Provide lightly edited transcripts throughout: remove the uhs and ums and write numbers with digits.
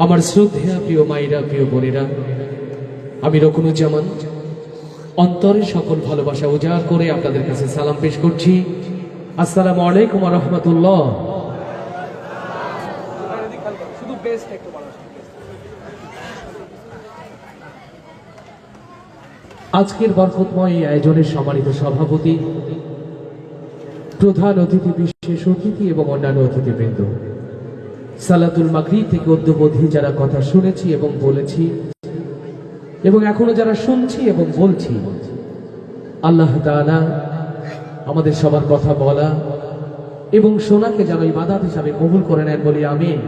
আমার শ্রদ্ধেয়া প্রিয় মায়েরা, প্রিয় বোনেরা, আমি রকুনুজ্জামান অন্তরের সকল ভালোবাসা উজাড় করে আপনাদের কাছে সালাম পেশ করছি। আসসালামু আলাইকুম ওয়া রাহমাতুল্লাহ। আজকের বরকতময় এই আয়োজনের সম্মানিত সভাপতি, প্রধান অতিথি, বিশেষ অতিথি এবং অন্যান্য অতিথিবৃন্দ, সালাতুল মাগরিব থেকে অদ্যবধি যারা কথা শুনেছি এবং বলেছি এবং এখনো যারা শুনছি এবং বলছি, আল্লাহ তাআলা আমাদের সবার কথা বলা এবং শোনাকে যেন ইবাদত হিসাবে কবুল করে নেন বলি আমিন।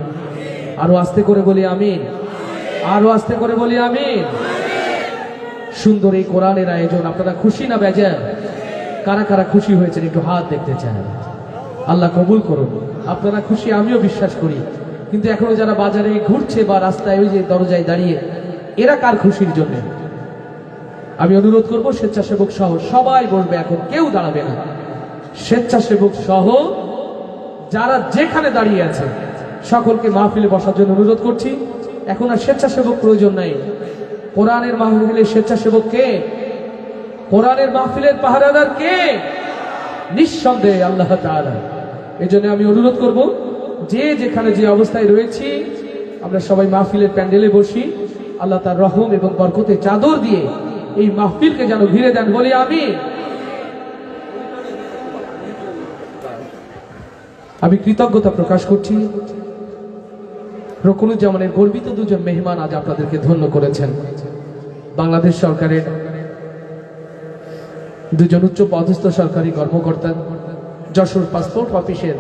আরো আস্তে করে বলি আমিন, আরো আস্তে করে বলি আমিন। সুন্দর এই কোরআনের আয়োজন, আপনারা খুশি না বেজার? কারা কারা খুশি হয়েছেন একটু হাত দেখতে চান। আল্লাহ কবুল করুন। আপনারা খুশি, আমিও বিশ্বাস করি। কিন্তু এখনো যারা বাজারে ঘুরছে বা রাস্তায় ওই যে দরজায় দাঁড়িয়ে, এরা কার খুশির জন্য? আমি অনুরোধ করব স্বেচ্ছাসেবক সহ সবাই বসবে, এখন কেউ দাঁড়াবে না। স্বেচ্ছাসেবক সহ যারা যেখানে দাঁড়িয়ে আছে সকলকে মাহফিলে বসার জন্য অনুরোধ করছি। এখন আর স্বেচ্ছাসেবক প্রয়োজন নাই। কোরআনের মাহফিলের স্বেচ্ছাসেবক কে? কোরআনের মাহফিলের পাহারাদার কে? নিঃসন্দেহে আল্লাহ তাআলা। এই জন্য আমি অনুরোধ করব, যে যেখানে যে অবস্থায় রয়েছি আমরা সবাই মাহফিলের প্যান্ডেলে বসি। আল্লাহ তার রহম এবং বরকতের চাদর দিয়ে এই মাহফিলকে যেন ঘিরে দেন বলি আমি কৃতজ্ঞতা প্রকাশ করছি। রকুনুজ্জামানের গর্বিত দুজন মেহমান আজ আপনাদেরকে ধন্য করেছেন। বাংলাদেশ সরকারের দুজন উচ্চ পদস্থ সরকারি কর্মকর্তা, যশোর পাসপোর্ট অফিসের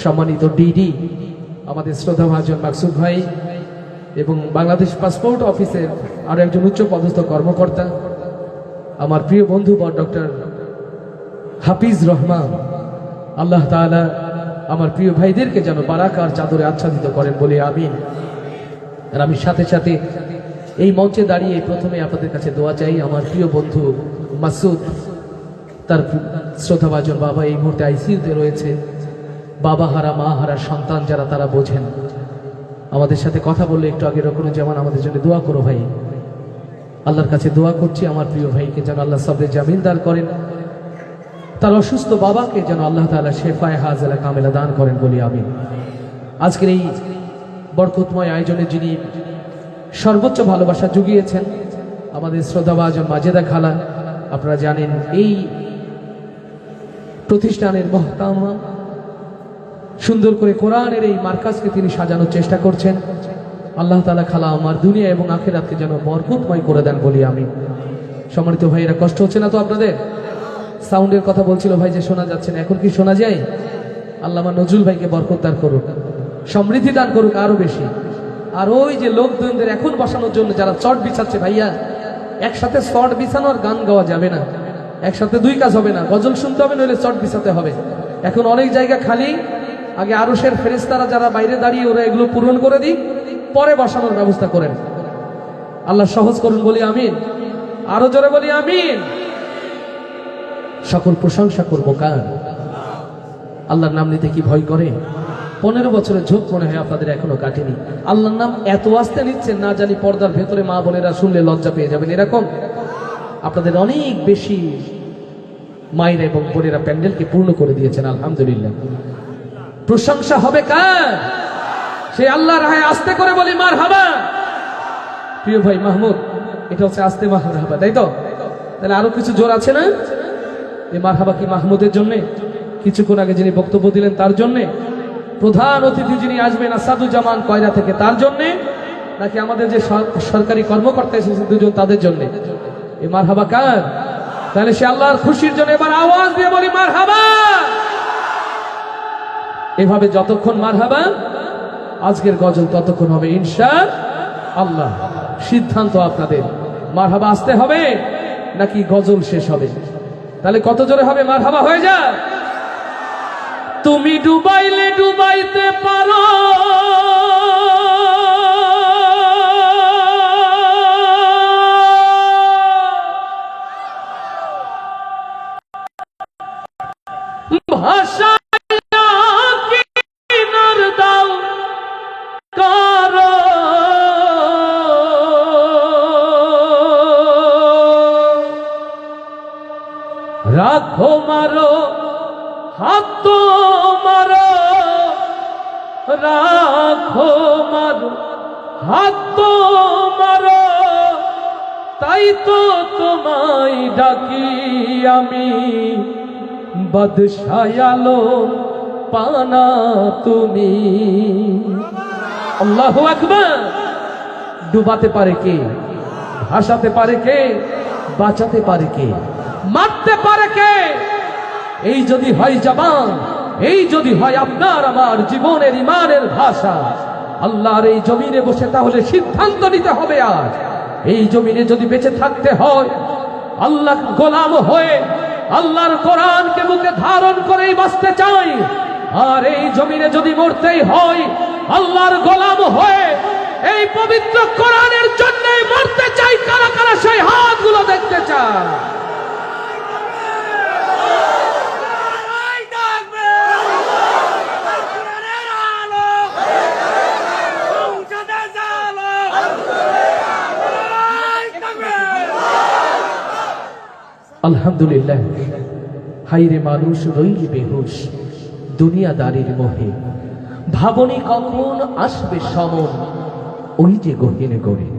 সম্মানিত ডিডি আমাদের শ্রদ্ধাভাজন মাকসুদ ভাই, এবং বাংলাদেশ পাসপোর্ট অফিসের আরো একজন উচ্চ পদস্থ কর্মকর্তা আমার প্রিয় বন্ধু ডক্টর হাফিজ রহমান। আল্লাহ তাআলা আমার প্রিয় ভাইদেরকে যেন বারাকার চাদরে আচ্ছাদিত করেন বলে আমিন। আর আমি সাথে সাথে এই মঞ্চে দাঁড়িয়ে প্রথমে আপনাদের কাছে দোয়া চাই। আমার প্রিয় বন্ধু মাসুদ, তার শ্রদ্ধাভাজন বাবা এই মুহূর্তে আইসিইউতে রয়েছে। বাবা হারা, মা হারা সন্তান যারা, তারা বোঝেন। আমাদের সাথে কথা বললে একটু আগে রকুনুজ্জামান আমাদের জন্য দোয়া করো ভাই। আল্লাহর কাছে দোয়া করছি আমার প্রিয় ভাইকে যেন আল্লাহ সবরের জামিন দান করেন, তার অসুস্থ বাবাকে যেন আল্লাহ তাআলা শেফায়ে হাজেলা কামেলা দান করেন বলি আমিন। আজকের এই বরকতময় আয়োজনে যিনি সর্বোচ্চ ভালোবাসা জুগিয়েছেন আমাদের শ্রদ্ধাভাজন মাজেদা খালা। আপনারা জানেন এই প্রতিষ্ঠানের মহতামা সুন্দর করে কোরআনের এই মার্কাজকে তিনি সাজানোর চেষ্টা করছেন। আল্লাহ তাআলা খালা আমার দুনিয়া এবং আখিরাতকে যেন বরকতময় করে দেন বলি আমি। সম্মানিত ভাইয়েরা, কষ্ট হচ্ছে না তো আপনাদের? সাউন্ডের কথা বলছিল ভাই যে শোনা যাচ্ছে না, এখন কি শোনা যায়? আল্লাহ আমার নজরুল ভাইকে বরকত দান করুক, সমৃদ্ধি দান করুক আরো বেশি। আর ওই যে লোকজনদের এখন বসানোর জন্য যারা চট বিছাচ্ছে, ভাইয়া একসাথে চট বিছানো আর গান গাওয়া যাবে না, একসাথে দুই কাজ হবে না। গজল শুনতে হবে, নইলে চট বিছাতে হবে। এখন অনেক জায়গা খালি, আগে আরশের ফেরেশতারা যারা বাইরে দাঁড়িয়ে ওরা এগুলো পূরণ করে দিই, পরে বসানোর ব্যবস্থা করেন। আল্লাহ সহজ করুন বলি আমিন। আরো জোরে বলি আমিন। সকল প্রশংসা করবো কার? আল্লাহর নাম নিতে কি ভয় করে? 15 বছরের ঝোঁক মনে হয় আপনাদের এখনো কাটেনি। আল্লাহর নাম এত আস্তে নিচ্ছেন, না জানি পর্দার ভেতরে মা বোনেরা শুনলে লজ্জা পেয়ে যাবেন। এরকম আপনাদের অনেক বেশি মায়েরা এবং বোনেরা প্যান্ডেলকে পূর্ণ করে দিয়েছেন, আলহামদুলিল্লাহ। প্রশংসা হবে কার? সেই আল্লাহর রাহে আস্তে করে বলি মারহাবা। প্রিয় ভাই মাহমুদ, এটা হচ্ছে আস্তে মারহাবা, তাই তো? তাহলে আরো কিছু জোর আছে না? এই মারহাবা কি মাহমুদের জন্য? কিছুক্ষণ আগে যিনি বক্তব্য দিলেন তার জন্য? প্রধান অতিথি যিনি আসবেন আসাদুজ্জামান কয়রা থেকে, তার জন্য? নাকি আমাদের যে সরকারি কর্মকর্তা এসেছে দুজন, তাদের জন্য? এই মারহাবা কার? তাহলে সে আল্লাহর খুশির জন্য এবার আওয়াজ দিয়ে বলি মারহাবা। এভাবে যতক্ষণ মারহাবা আজকের গজল ততক্ষণ হবে ইনশাআল্লাহ। সিদ্ধান্ত আপনাদের। মারহাবা আসতে হবে নাকি গজল শেষ হবে? তাহলে কত জোরে হবে মারহাবা? হয়ে যায়। তুমি ডুবাইলে ডুবাইতে পারো, ভাষা কিনার দাও কারো রাখো মারো হাত তোমারো, রাখো মারো হাত তোমারো, তাই তো তোমায় ডাকি আমি, বাদশাহ আলম পানা তুমি। আল্লাহু আকবার। ডুবাতে পারে কে? ভাসাতে পারে কে? বাঁচাতে পারে কে? মারতে পারে কে? এই যদি হয় জবান, এই যদি হয় আপনার আমার জীবনের ইমানের ভাষা, আল্লাহর এই জমিনে বসে তাহলে সিদ্ধান্ত নিতে হবে। আজ এই জমিনে যদি বেঁচে থাকতে হয়, আল্লাহ গোলাম হয়ে আল্লাহর কোরআনকে বুকে ধারণ করেই বাঁচতে চাই। আর এই জমিনে যদি মরতেই হয়, আল্লাহর গোলাম হয়ে এই পবিত্র কোরআনের জন্য মরতে চাই। কারা কারা সেই হাতগুলো দেখতে চায়? আলহামদুলিল্লাহ। হাইরে মানুষ রইল বেহুশ দুনিয়াদারির মোহে, ভাবনি কখন আসবে সমন ওই যে গহীন গড়ে।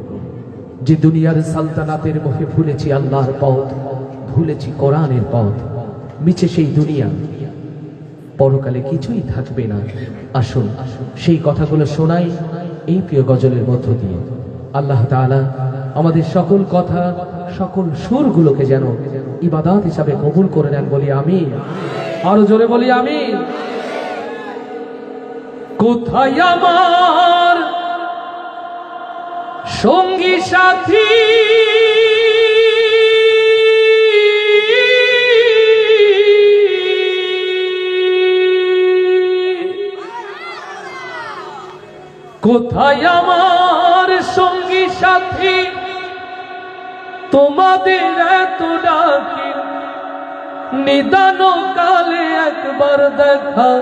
যে দুনিয়ার সালতানাতের মোহে ভুলেছি আল্লাহর পথ, ভুলেছি কোরআনের পথ, মিছে সেই দুনিয়া, পরকালে কিছুই থাকবে না। আসুন সেই কথাগুলো শোনাই এই প্রিয় গজলের মধ্য দিয়ে। আল্লাহ তাআলা আমাদের সকল কথা, সকল সুরগুলোকে যেন ইবাদত হিসাবে কবুল করে নেন, বলি আমিন। আরো জোরে বলি আমিন। কোথায় আমার সঙ্গী সাথী, কোথায় আমার সঙ্গী সাথী, তোমাদের এত ডাকি, নিদান কালে একবার দেখা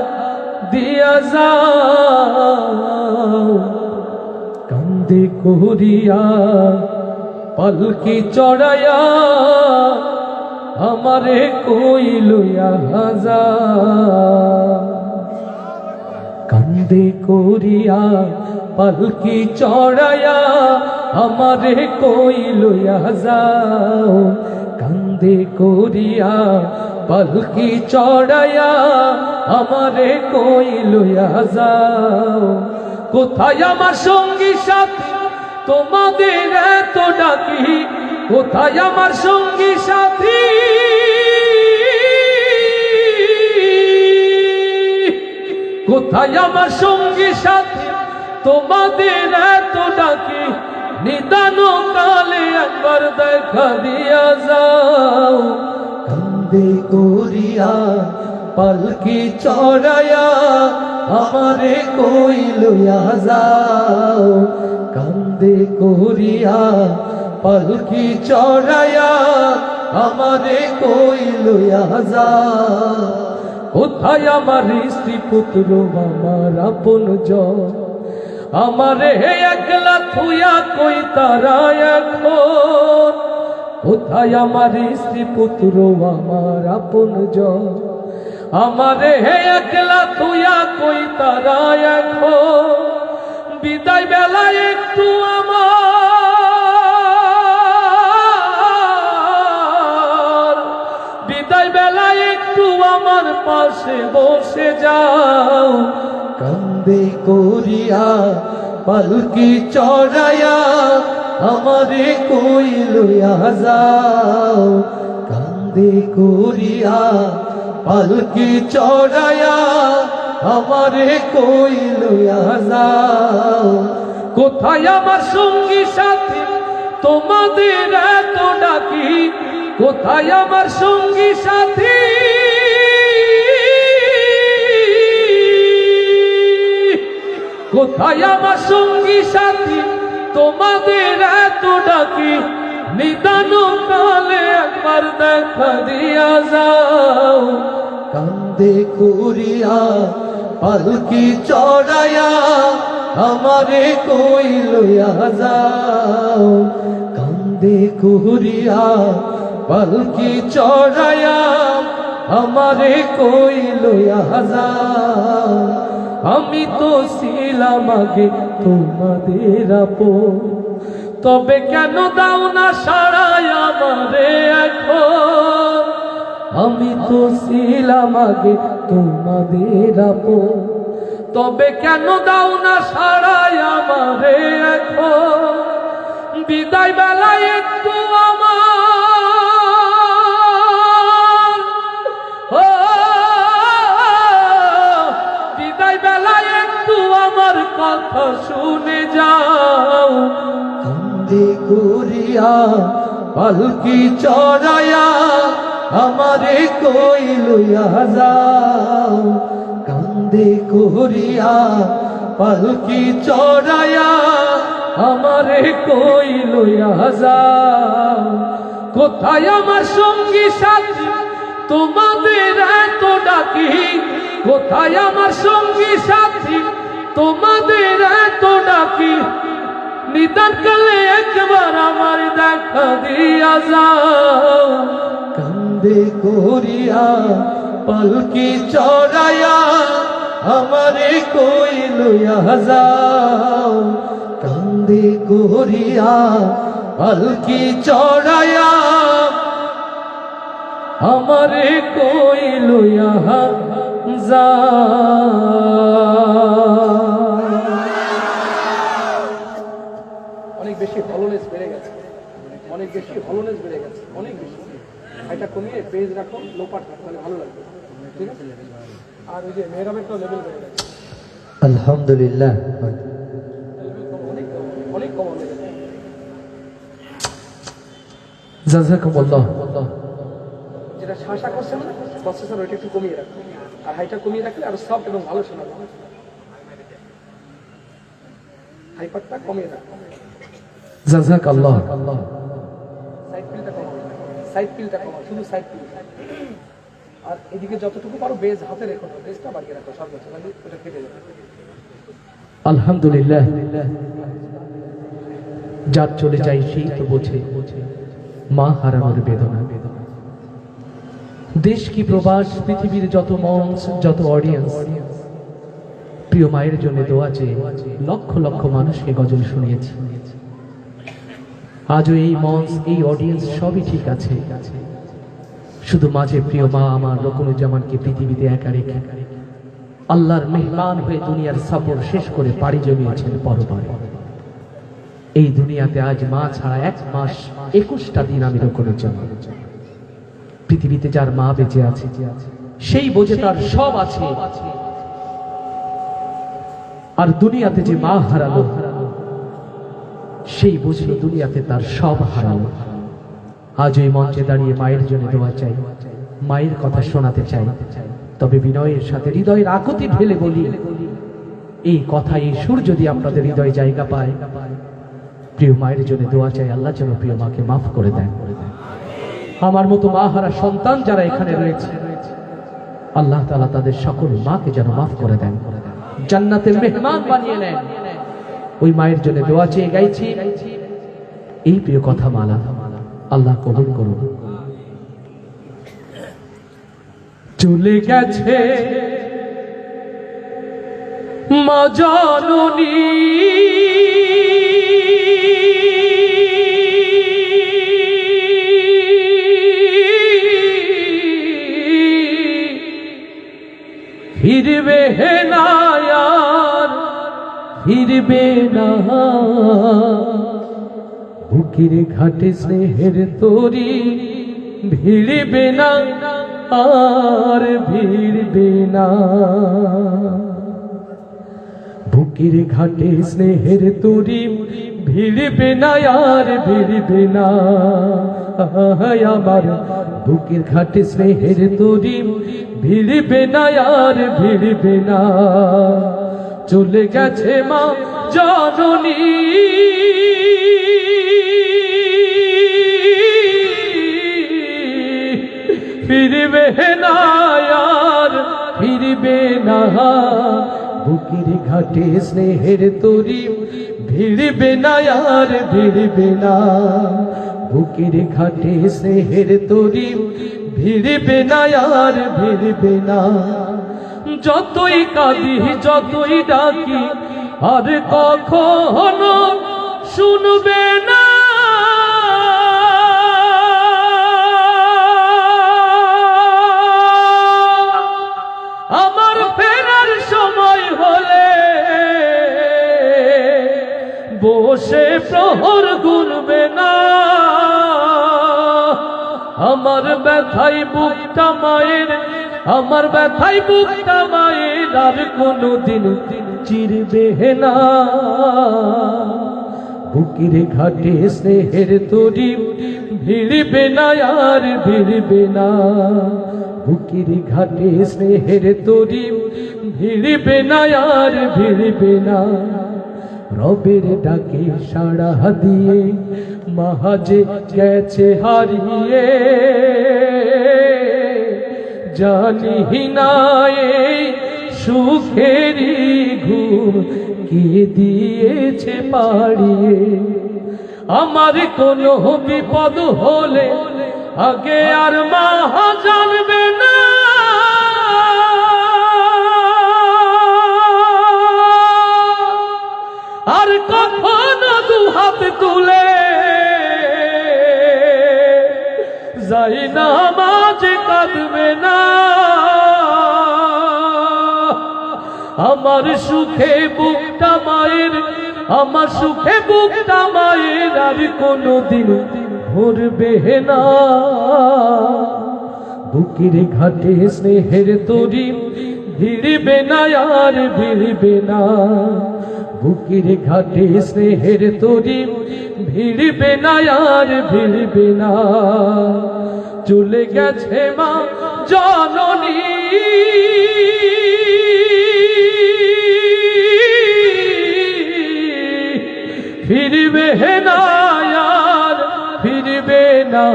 দিয়া যাও। কান্দে করিয়া পালকি চড়াইয়া আমারে কই লইয়া যাও। কান্দে করিয়া পালকি চড়াইয়া আমারে কই লইয়া যাও। কান্দে করিয়া পালকি চড়াইয়া আমারে কই লইয়া যাও। কোথায় আমার সঙ্গী সাথী, তোমাদের এত ডাকি, কোথায় আমার সঙ্গী সাথী, কোথায় আমার সঙ্গী সাথী, তোমাদের এত ডাকি, নিদান কালে একবার দেখা দিয়া যাও। কান্দে করিয়া পালকি চড়াইয়া আমারে কই লইয়া যাও। কান্দে করিয়া পালকি চড়াইয়া আমারে কই লইয়া যাও। কোথায় আমার স্ত্রী পুত্র আমার আপন জন, আমারে একলা থুইয়া কই তারা এখন। কোথায় আমার স্ত্রী পুত্র আমার আপন জন, আমারে একলা থুইয়া কই তারা এখন। বিদায় বেলায় একটু আমার, বিদায় বেলায় একটু আমার পাশে বসে যাও। কান্দে করিয়া পালকি চড়াইয়া আমারে কই লইয়া যাও। কান্দে করিয়া পালকি চড়াইয়া আমারে কই লইয়া যাও। কোথায় আমার সঙ্গী সাথী, তোমাদের এত ডাকি, কোথায় আমার সঙ্গী সাথী, কোথায় আমার সঙ্গী সাথী, তোমাদের এত ডাকি, নিদান কালে একবার দেখা দিয়া যাও। কান্দে করিয়া পালকি চড়াইয়া আমারে কই লইয়া যাও। কান্দে করিয়া পালকি চড়াইয়া আমারে কই লইয়া যাও, আমি তো ছিলাম আগে তোমাদের আপন, তবে কেন দাও না সারাই আমারে এখন, আমি তো ছিলাম আগে তোমাদের আপন, তবে কেন দাও না সারাই আমারে এখন, বিদায় বেলায় একটু আমার বিদায় বেলায় একটু আমার কথা শুনে যাও, কান্দে করিয়া পালকি চড়াইয়া আমারে কই লইয়া যাও, কান্দে করিয়া পালকি চড়াইয়া আমারে কই লইয়া যাও, কোথায় আমার সঙ্গী সাথী তোমাদের এত ডাকি, কোথায় আমার সঙ্গী সাথী তোমাদের এত ডাকি, নিদান কালে একবার আমার দেখা দিয়া যাও, কান্দে করিয়া পালকি চড়াইয়া আমারে কই লইয়া যাও, কান্দে করিয়া পালকি চড়াইয়া আমারে কই লইয়া যাও। অনেক বেশি হলোনেস বেড়ে গেছে, অনেক বেশি হলোনেস বেড়ে গেছে, অনেক বেশি। এটা কমিয়ে পেজ রাখো, লো পার্ট রাখো, তাহলে ভালো লাগবে, ঠিক আছে? আর ওই যে মেহরাবেরটাও লেভেল বেড়ে গেছে, আলহামদুলিল্লাহ। অনেক অনেক কম হয়ে গেছে। জাযাকুমুল্লাহ। যেটা শাসা করছে না প্রসেসর, ওইটা একটু কমিয়ে রাখো, আর হাইটা কমিয়ে রাখলে আরো সফট এবং ভালো শোনাবে। হাইপারটা কমিয়ে রাখো, জাযাকাল্লাহ। সাইড পিলটা কমাও, সাইড পিলটা কমাও, শুধু সাইড পিল। আর এদিকে যতটুকু পারো বেজ হাতে রেখো না, বেজটা বাড়িয়ে রাখো সর্বোচ্চ, মানে ওটা কেটে যাবে। আলহামদুলিল্লাহ। যার চলে যায় সেই তো বোঝে মা হারানোর বেদনা। দেশ কি প্রবাস, পৃথিবীর যত মঞ্চ, যত অডিয়েন্স, প্রিয় মায়ের জন্য দোয়া চেয়ে লক্ষ লক্ষ মানুষকে গজল শুনিয়েছি। আজও এই মঞ্চ, এই অডিয়েন্স সবই ঠিক আছে, শুধু মাঝে প্রিয় মা আমার রকুনুজ্জামানকে পৃথিবীতে একা রেখে আল্লাহর মেহমান হয়ে দুনিয়ার সফর শেষ করে পাড়ি জমিয়েছেন পরপারে। এই দুনিয়াতে আজ মা ছাড়া 1 মাস 21টা দিন আমি রকুনুজ্জামান। পৃথিবীতে যার মা বেঁচে আছে সেই বোঝে তার সব আছে, আর দুনিয়াতে যে মা হারালো সেই বুঝলো দুনিয়াতে তার সব হারালো। আজ এই মঞ্চে দাঁড়িয়ে মায়ের জন্য দোয়া চাই, মায়ের কথা শোনাতে চাই, তবে বিনয়ের সাথে হৃদয়ের আকুতি ঢেলে বলি, এই কথা, এই সুর যদি আপনাদের হৃদয়ে জায়গা পায়, প্রিয় মায়ের জন্য দোয়া চাই, আল্লাহ যেন প্রিয় মাকে মাফ করে দেন। আমার মতো মা হারা সন্তান যারা এখানে রয়েছে, আল্লাহ তাআলা তাদের সকল মাকে যেন মাফ করে দেন, জান্নাতের মেহমান বানিয়ে নেন। ওই মায়ের জন্য দোয়া চেয়ে গাইছি এই প্রিয় কথা মালা, আল্লাহ কবুল করুন। চলে গেছে মা জননী, ফিরবে না আর ফিরবে না, বুকের ঘাটে স্নেহের তরি ভিড়বে না আর ভিড়বে না, বুকের ঘাটে স্নেহের তরি ভিড়বে না আর ভিড়বে না, আমার বুকের ঘাটে স্নেহের তরি ভিড়বে না আর ভিড়বে না, চলে গেছে মা জননী, ফিরবে না আর ফিরবে না, বুকের ঘাটে স্নেহের তরি ভিড়বে না আর ভিড়বে না, বুকের ঘাটে স্নেহের তরি ভিড়বে না আর ভিড়বে না, যতই কাঁদি যতই ডাকি আর কখনো শুনবে না। আমার ফেরার সময় হলে বসে প্রহর গুনবে না, আমার ব্যথাই বুকটা মায়ের, আমার ব্যথাই বুকটা মায়ের আর কোনদিন চিরবে না। বুকের ঘাটে স্নেহের তরি ভিড়বে না আর ভিড়বে না, বুকের ঘাটে স্নেহের তরি ভিড়বে না আর ভিড়বে না। রবের ডাকে সাড়া দিয়ে মাহাজে গেছে হারিয়ে, জানি না এই সুখেরই ঘুম কে দিয়েছে পাড়িয়ে। আমার কোনো বিপদ হলে আগে আর মাহা জানবে না, আর কখনো দুহাত তুলে যাই না মাঝে কাঁদবে না। আমার সুখে বুকটা মায়ের, আমার সুখে বুকটা মায়ের আর কোনদিন ভরবে না। বুকের ঘাটে স্নেহের তরি ভিড়বে না আর ভিড়বে না, বুকের ঘাটে স্নেহের তরি ভিড়বে না আর ভিড়বে না। চলে গেছে মা জননী ফিরবে না আর ফিরবে না,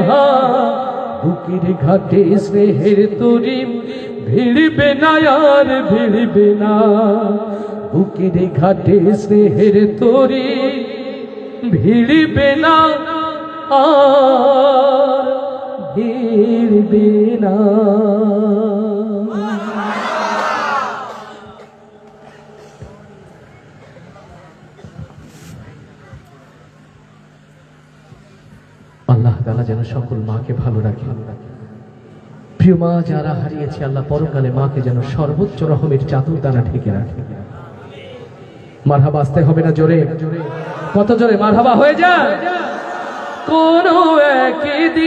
বুকের ঘাটে স্নেহের তরি ভিড়বে না আর ভিড়বে না, বুকের ঘাটে স্নেহের তরি ভিড়বে না আর ভিড়বে না। আল্লাহ তাআলা যেন সকল মাকে ভালো রাখে। প্রিয় মা যারা হারিয়েছে, আল্লাহ পরকালে মাকে যেন সর্বোচ্চ রহমের চাদর দ্বারা ঢেকে রাখে। মারহাবা আসতে হবে না জোরে, কত জোরে মারহাবা হয়ে যায়। কোন একদিন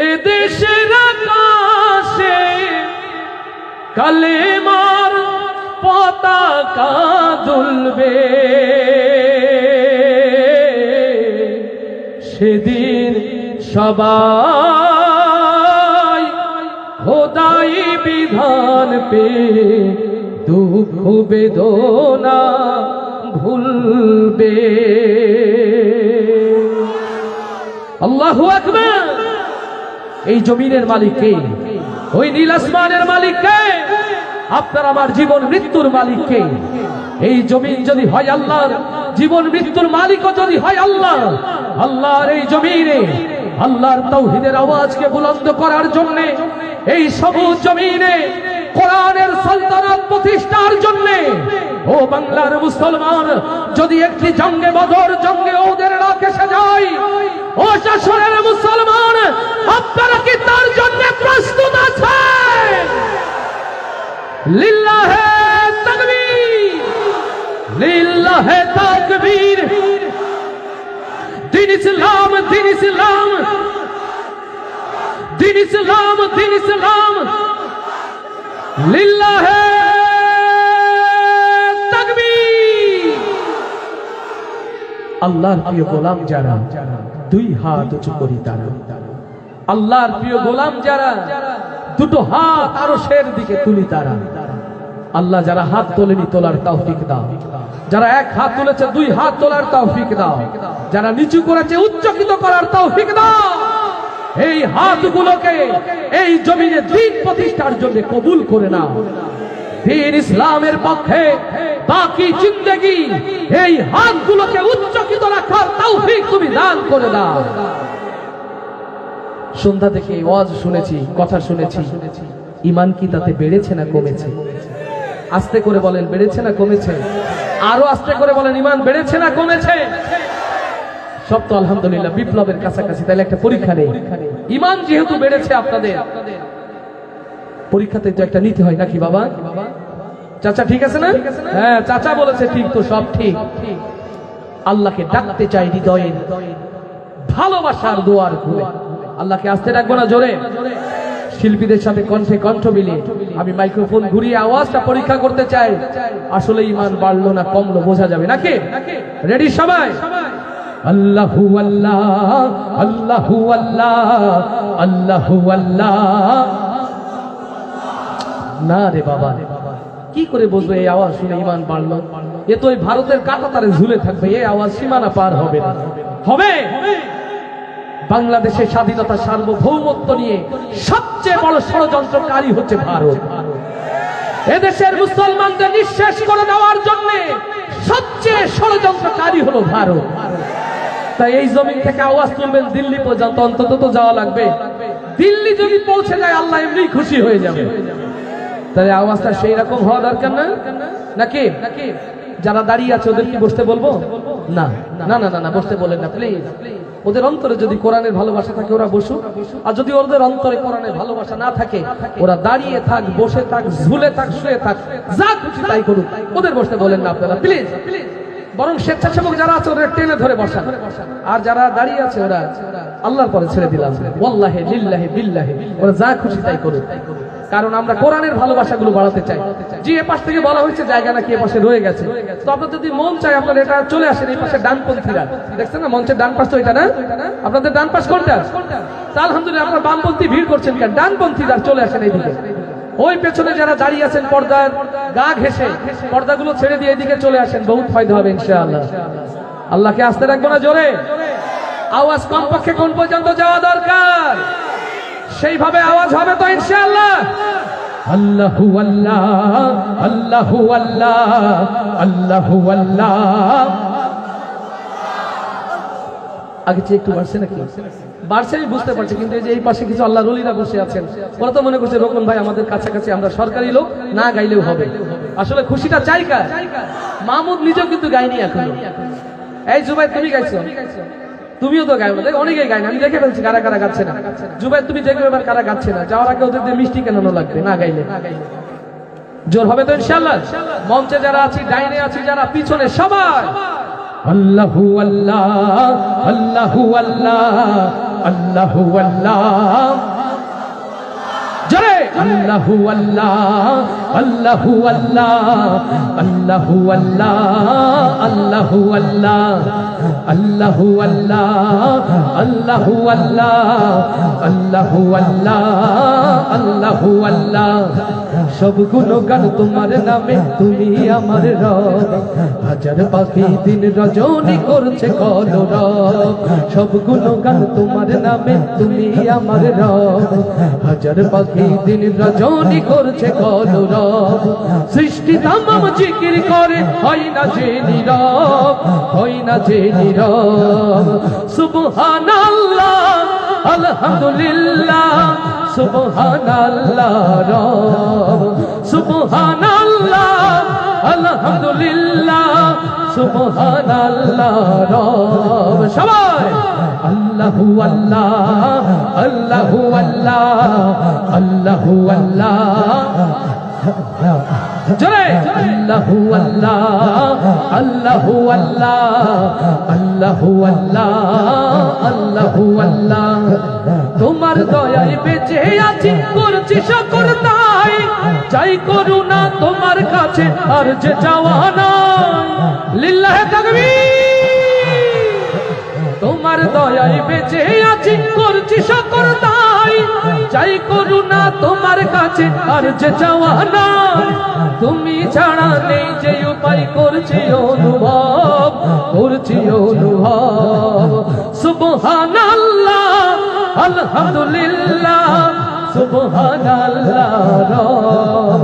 এ দেশের আকাশে কালেমার পতাকা দুলবে, সেদিন সবাই খোদাই বিধান পে দুঃখ বেদনা ভুলবে। আল্লাহু আকবার। এই জমিনের মালিক কে? ওই নীল আসমানের মালিক কে? আপনার আমার জীবন মৃত্যুর মালিক কে? এই জমিন যদি হয় আল্লাহর, জীবন মৃত্যুর মালিকও যদি হয় আল্লাহ, আল্লাহর এই জমিনে আল্লাহর তাওহীদের আওয়াজকে বুলন্দ করার জন্য, এই সবুজ জমিনে কোরআনের সালতানাত প্রতিষ্ঠার জন্য ও বাংলার মুসলমান, যদি একটি জঙ্গে বদর, জঙ্গে ওদের রাখ এসে যায়, ও শাসনের মুসলমান, আপনারা কি তার জন্য প্রস্তুত আছেন? লিল্লাহে তাকবীর, লিল্লাহে তাকবীর। দিন ইসলাম, দিন ইসলাম, দিন ইসলাম, দিন ইসলাম। লিল্লাহে তাকবীর। আল্লাহর প্রিয় গোলাম যারা, দুই হাত উঁচু করি তারা। আল্লাহর প্রিয় গোলাম যারা, দুটো হাত আরশের দিকে তুলি তারা। আল্লাহ যারা হাত তোলেনি তোলার তৌফিক দাও, যারা এক হাত তুলেছে দুই হাত তোলার তৌফিক দাও, যারা নিচু করেছে উচ্চকিত করার তৌফিক দাও। এই হাতগুলোকে এই জমিনে দ্বীন প্রতিষ্ঠার জন্য কবুল করে নাও। দ্বীন ইসলামের পক্ষে বাকি জিন্দেগি এই হাতগুলোকে উচ্চকিত রাখার তৌফিক তুমি দান করে দাও। সন্ধ্যা থেকে ওয়াজ শুনেছি, কথা শুনেছি, ঈমান কি তাতে বেড়েছে না কমেছে? আস্তে করে বলেন, বেড়েছে না কমেছে? আরো আস্তে করে বলেন, ঈমান বেড়েছে না কমেছে? সব তো আলহামদুলিল্লাহ বিপ্লবের কাছাকাছি, তাহলে একটা পরীক্ষা নেই। ঈমান যেহেতু বেড়েছে আপনাদের, পরীক্ষাতে তো একটা নিতে হয় নাকি বাবা? চাচা ঠিক আছে না? হ্যাঁ, চাচা বলেছে ঠিক, তো সব ঠিক। আল্লাহকে ডাকতে চাই হৃদয়ের ভালোবাসার দুয়ার খুলে। আল্লাহকে আসতে ডাকবো না জোরে? শিল্পীদের সাথে কণ্ঠে কণ্ঠ মিলিয়ে আমি মাইক্রোফোন ঘুরিয়ে আওয়াজটা পরীক্ষা করতে চাই, আসলে ঈমান বাড়লো না কমলো বোঝা যাবে নাকি? রেডি সবাই? আল্লাহু আল্লাহ, আল্লাহু আল্লাহ, আল্লাহু আল্লাহ। না রে বাবা, কি করে বুঝবে এই আওয়াজ শুনে ঈমান বাড়লো? এ তো ওই ভারতের কাঁটাতারে ঝুলে থাকবে, এই আওয়াজ সীমানা পার হবে না। হবে বাংলাদেশের স্বাধীনতা সার্বভৌমত্ব নিয়ে সবচেয়ে বড় ষড়যন্ত্রকারী হচ্ছে ভারত। এদেশের মুসলমানদের নিঃশেষ করে দেওয়ার জন্য সবচেয়ে ষড়যন্ত্রকারী হলো ভারত। তাই এই জমিন থেকে আওয়াজ তুলবেন দিল্লি পর্যন্ত, অন্তত তো যাওয়া লাগবে। দিল্লি যদি পৌঁছে যায় আল্লাহ এমনি খুশি হয়ে যাবে। তাহলে আওয়াজটা সেই রকম হওয়া দরকার না নাকি? যারা দাঁড়িয়ে আছে ওদের কি বসতে বলবো? না না না না, বসতে বলেন না প্লিজ। ওদের অন্তরে যদি কোরআনের ভালোবাসা থাকে ওরা বসুক, আর যদি ওদের অন্তরে কোরআনের ভালোবাসা না থাকে ওরা দাঁড়িয়ে থাক, বসে থাক, ঝুলে থাক, শুয়ে থাক, যা খুশি তাই করুক। ওদের বসতে বলেন না আপনারা প্লিজ। বরং স্বেচ্ছাসেবক যারা আছে ওরা টেনে ধরে বসান, আর যারা দাঁড়িয়ে আছে ওরা আল্লাহর পরে ছেড়ে দিলাম। ওয়াল্লাহি লিল্লাহি বিল্লাহি, ওরা যা খুশি তাই করুক। কারণ আমরা কোরআনের ভালোবাসাগুলো বাড়াতে চাই। যে এ পাশ থেকে বলা হয়েছে জায়গা নাকি এ পাশে রয়ে গেছে, তো আপনার যদি মন চায় আপনারা এটা চলে আসেন এই পাশে ডানপন্থীরা, দেখছেন না মঞ্চের ডান পাশ তো এটা না? আপনাদের ডান পাশ কোনটা? আলহামদুলিল্লাহ, আপনারা বামপন্থী ভিড় করছেন কেন? ডানপন্থীরা চলে আসেন এইদিকে। ওই পেছনে যারা দাঁড়িয়ে আছেন পর্দার গা ঘেঁষে, পর্দাগুলো ছেড়ে দিয়ে এদিকে চলে আসেন, বহুত ফায়দা হবে ইনশাআল্লাহ। আল্লাহকে আসতে রাখবো না জোরে? আওয়াজ কমপক্ষে কোন পর্যন্ত যাওয়া দরকার সেইভাবে আওয়াজ হবে তো ইনশাআল্লাহ। আল্লাহু আল্লাহ, আল্লাহু আল্লাহ, আল্লাহু আল্লাহ। আগে চেয়ে একটু বাড়ছে নাকি? বাড়ছে আমি বুঝতে পারছি, কিন্তু এই যে এই পাশে কিছু আল্লাহর ওলিরা বসে আছেন, ওরা তো মনে করছে রোকন ভাই আমাদের কাছাকাছি, আমরা সরকারি লোক, না গাইলেও হবে। আসলে খুশিটা চাই কার? মাহমুদ নিজেও কিন্তু গাইনি এখনো। এই জুবাই তুমি গাইছো, তুমিও তো গাইবো, অনেকেই গায় না, আমি দেখে ফেলছি কারা কারা গাচ্ছে না। জুবাই তুমি দেখবে এবার কারা গাচ্ছে না, যাওয়ার আগে ওদের দিয়ে মিষ্টি কেন লাগবে না গাইলে? জোর হবে তো ইনশাআল্লাহ। মঞ্চে যারা আছি, ডাইনে আছি যারা, পিছনে সবাই আল্লাহু আল্লাহ, আল্লাহু আল্লাহ, আল্লাহু আল্লাহ। জোরে আল্লাহু আল্লাহ, আল্লাহু আল্লাহ, আল্লাহু আল্লাহ, আল্লাহু আল্লাহ, আল্লাহু আল্লাহ, আল্লাহু আল্লাহ, আল্লাহু আল্লাহ, আল্লাহু আল্লাহ। সব গুণগান তোমার নামে, তুমি আমার রব। হাজার পাখি দিন রজনী করছে কলরব। সব গুণগান তোমার নামে, তুমি আমার রব। হাজার পাখি দিন রজনী করছে কলরব। সৃষ্টি তামাম জিকির করে, হয় না যে নীরব, হয় না যে নীরব। সুবহানাল্লাহ, আলহামদুলিল্লাহ, সুবহানাল্লাহ রব। সুবহানাল্লাহ, আলহামদুলিল্লাহ, সুবহানাল্লাহ রব। সবাই আল্লাহু আল্লাহ, আল্লাহু আল্লাহ, আল্লাহু আল্লাহ। জোরে আল্লাহু আল্লাহ, আল্লাহু আল্লাহ, আল্লাহু আল্লাহ, আল্লাহু আল্লাহ। তোমার দয়ায় বেঁচে আছি, করছি শুকর তাই। চাই করুণা তোমার কাছে, আর যে চাওয়া নাই। লিল্লাহে তাকবীর। তোমার দয়ায় বেঁচে আছি, করছি শুকর তাই। চাই করুণা তোমার কাছে, আর যে চাওয়া নাই। তুমি ছাড়া নেই যে উপায়, করছি অনুভব, করছি অনুভব। সুবহানাল্লাহ, আলহামদুলিল্লাহ, সুবহানাল্লাহ রব।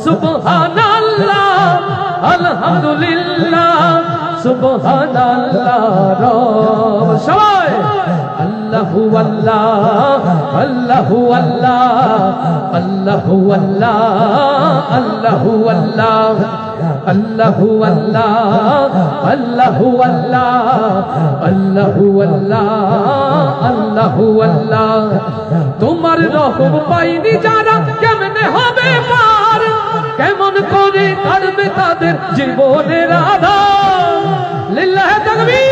সুবহানাল্লাহ আলহামদুলিল্লাহ সুবহানাল্লাহ রব সবাই আল্লাহু আল্লাহ আল্লাহু আল্লাহ আল্লাহু আল্লাহ আল্লাহু আল্লাহ আল্লাহু আল্লাহ আল্লাহু আল্লাহ আল্লাহু আল্লাহ আল্লাহু আল্লাহ তোমার রহম পাইনি যারা কেমনে হবে পার কেমন করে কাটবে তাদের জীবনের আধার লিল্লাহি তাকবীর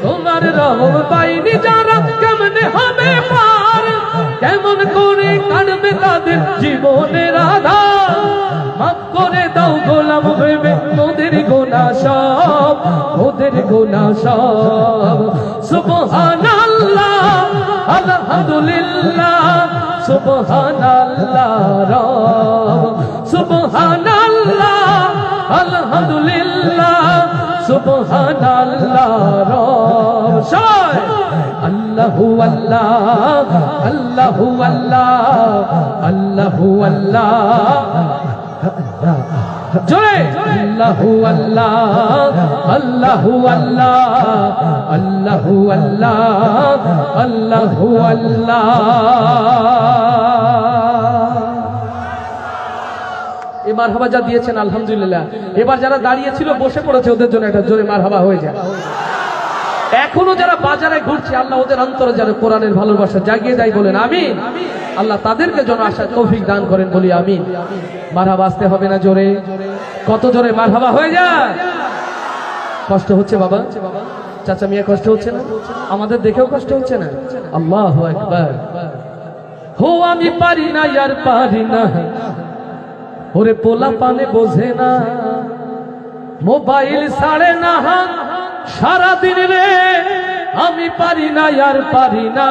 তোমার রহম পাইনি যারা কেমনে হবে পার কেমন করে কাটবে তাদের জীবনের আধার মাফ করে দাও গোলাম ভেবে তোদের গোনা সব ওদের গোনা সব সুবহানাল্লাহ আলহামদুলিল্লাহ সুবহানাল্লাহ রব সুবহানাল্লাহ আলহামদুলিল্লাহ সুবহানাল্লাহ রব সবাই আল্লাহু আল্লাহ আল্লাহু আল্লাহ আল্লাহু আল্লাহ জোরে আল্লাহু আল্লাহ আল্লাহু আল্লাহ আল্লাহু আল্লাহ আল্লাহু আল্লাহ এই মারহাবা যা দিয়েছেন আলহামদুলিল্লাহ এবার যারা দাঁড়িয়ে ছিল বসে পড়েছে ওদের জন্য একটা জোরে মারহাবা হয়ে যায় এখনো যারা বাজারে ঘুরছে আল্লাহ ওদের অন্তরে যারা কোরআনের ভালোবাসা জাগিয়ে দেয় বলেন আমিন আল্লাহ তাদেরকে যেন আসার তৌফিক দান করেন বলি আমিন মারহাবা আসতে হবে না জোরে কত জোরে মারহাবা হয়ে যায় কষ্ট হচ্ছে বাবা চাচা মিয়া কষ্ট হচ্ছে না আমাদের দেখেও কষ্ট হচ্ছে না আল্লাহু আকবার হো আমি পারি না আর পারি না ওরে পোলা পানে বোঝে না মোবাইল ছাড়ে না সারাদিন রে আমি পারি না আর পারি না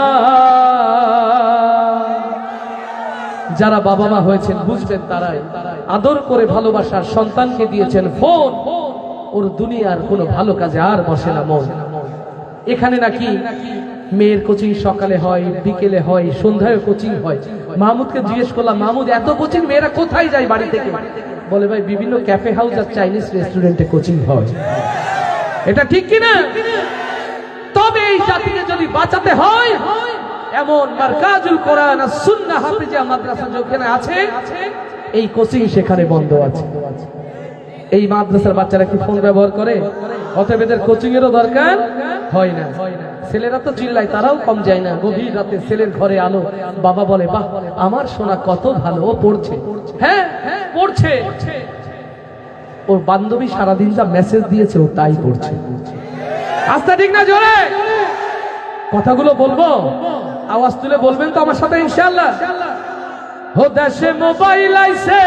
যারা বাবা মা হয়েছেন বুঝবেন তারাই আদর করে ভালোবাসার সন্তানকে দিয়েছেন ফোন ওর দুনিয়ার কোনো ভালো কাজে আর বসে না মন এখানে নাকি মেয়ের কোচিং সকালে হয় বিকেলে হয় সন্ধ্যায় কোচিং হয় মাহমুদকে জিজ্ঞেস করলাম মাহমুদ এত কোচিং মেয়েরা কোথায় যায় বাড়ি থেকে বলে ভাই বিভিন্ন ক্যাফে হাউস আর চাইনিজ রেস্টুরেন্টে কোচিং হয় এটা ঠিক কিনা তবে এই জাতিকে যদি বাঁচাতে হয় এমন মারকাজুল কোরআন আর সুন্নাহ হাফিজিয়া মাদ্রাসা যেখানে আছে এই কোচিং সেখানে বন্ধ আছে এই মাদ্রাসার বাচ্চারা কি ফোন ব্যবহার করে অতএব এদের কোচিং এরও দরকার হয় না ছেলেরা তো চিল্লায় তারাও কম যায় না গভীর রাতে ছেলের ঘরে আলো বাবা বলে বাহ আমার সোনা কত ভালো ও পড়ছে হ্যাঁ পড়ছে ওর বান্ধবী সারাদিন যা মেসেজ দিয়েছে ও তাই পড়ছে আস্তে ঠিক না জোরে কথাগুলো বলবো আওয়াজ তুলে বলবেন তো আমার সাথে ইনশাআল্লাহ ও দেশে মোবাইল আইছে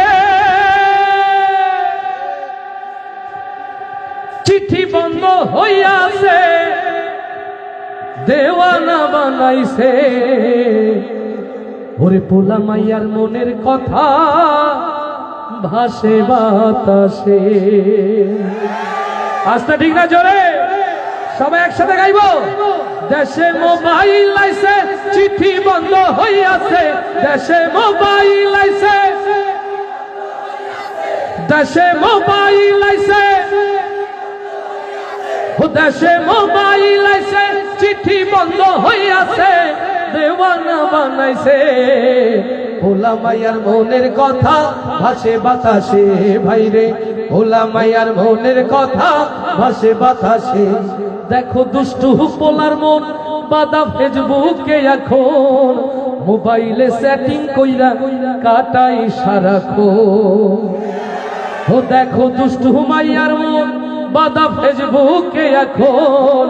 চিঠি বন্ধ হইয়াছে দেওয়ানা বানাইছে ওরে পোলা মাইয়ার মনের কথা ভাসে বাতাসে আস্তে ঠিক না জোরে সবাই একসাথে গাইবো দেশে মোবাইল আইছে চিঠি বন্ধ হইয়াছে দেশে মোবাইল আইছে দেশে মোবাইল আইছে দেশে মোবাইল আইছে চিঠি বন্ধ হইয়াছে দেওয়ানা বানাইছে ভোলা মায়ার মনের কথা ভাসে বাতাসে ভাইরে ভোলা মায়ার মনের কথা ভাসে বাতাসে দেখো দুষ্টু পোলার মন বাদা ফেসবুকে এখন মোবাইলে সেটিং কইরা কাটাই সারাক্ষণ ও দেখো দুষ্টু মাইয়ার মন বাদা ফেসবুকে এখন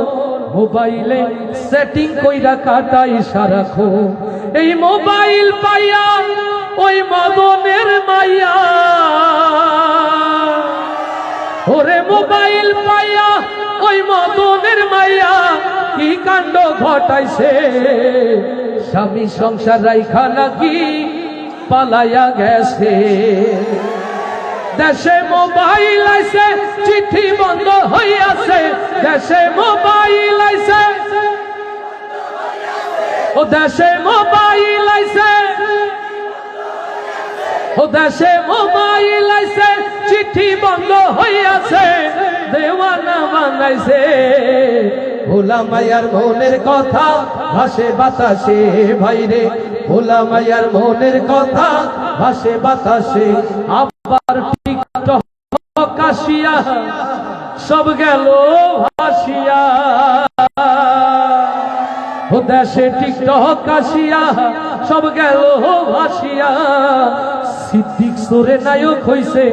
মোবাইলে সেটিং কইরা কাটাই সারাক্ষণ এই মোবাইল পাইয়া ওই মদনের মাইয়া ওরে মোবাইল পাইয়া ওই মদনের মাইয়া কি কাণ্ড ঘটাইছে স্বামী সংসার রাইখা নাকি পালাইয়া গেছে দেশে মোবাইল আইছে চিঠি বন্ধ হইয়াছে দেশে মোবাইল আইছে ও দেশে মোবাইল আইছে ও দেশে মোবাইল আইছে, চিঠি বন্ধ হইয়াছে, দেওয়ানা বানাইছে। ভোলা মায়ার মনের কথা ভাসে বাতাসে ভাইরে, ভোলা মায়ার মনের কথা ভাসে বাতাসে। আবার টিকটক কাশিয়া সব গেল ভাসিয়া, ও দেশে টিকটক কাশিয়া সব গেল ভাসিয়া। সিদ্দিক সোরে নায়ক হইছে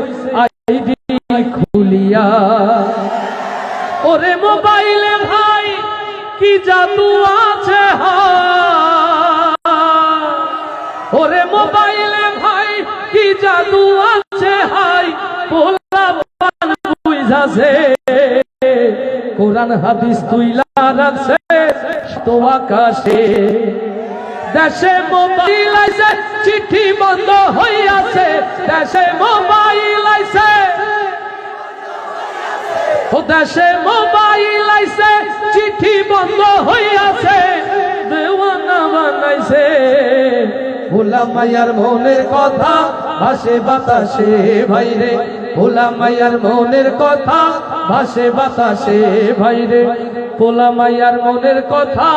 আইডি খুলিয়া। ওরে মোবাইলে ভাই কি জাদু আছে হায়, ওরে মোবাইলে ভাই কি জাদু আছে হাই। পোলা পান বুঝাছে, কোরআন হাদিস তুইলা রাখছে তো আকাশে। দেশে মোবাইল আইছে, চিঠি বন্ধ হইয়াছে, দেশে মোবাইল আইছে, ও দেশে মোবাইল আইছে, চিঠি বন্ধ হইয়াছে, দেওয়ানা বানাইছে। ভোলা মায়ার মনের কথা ভাসে বাতাসে ভাইরে, ভোলা মায়ার মনের কথা ভাসে বাতাসে ভাইরে, ভোলা মায়ার মনের কথা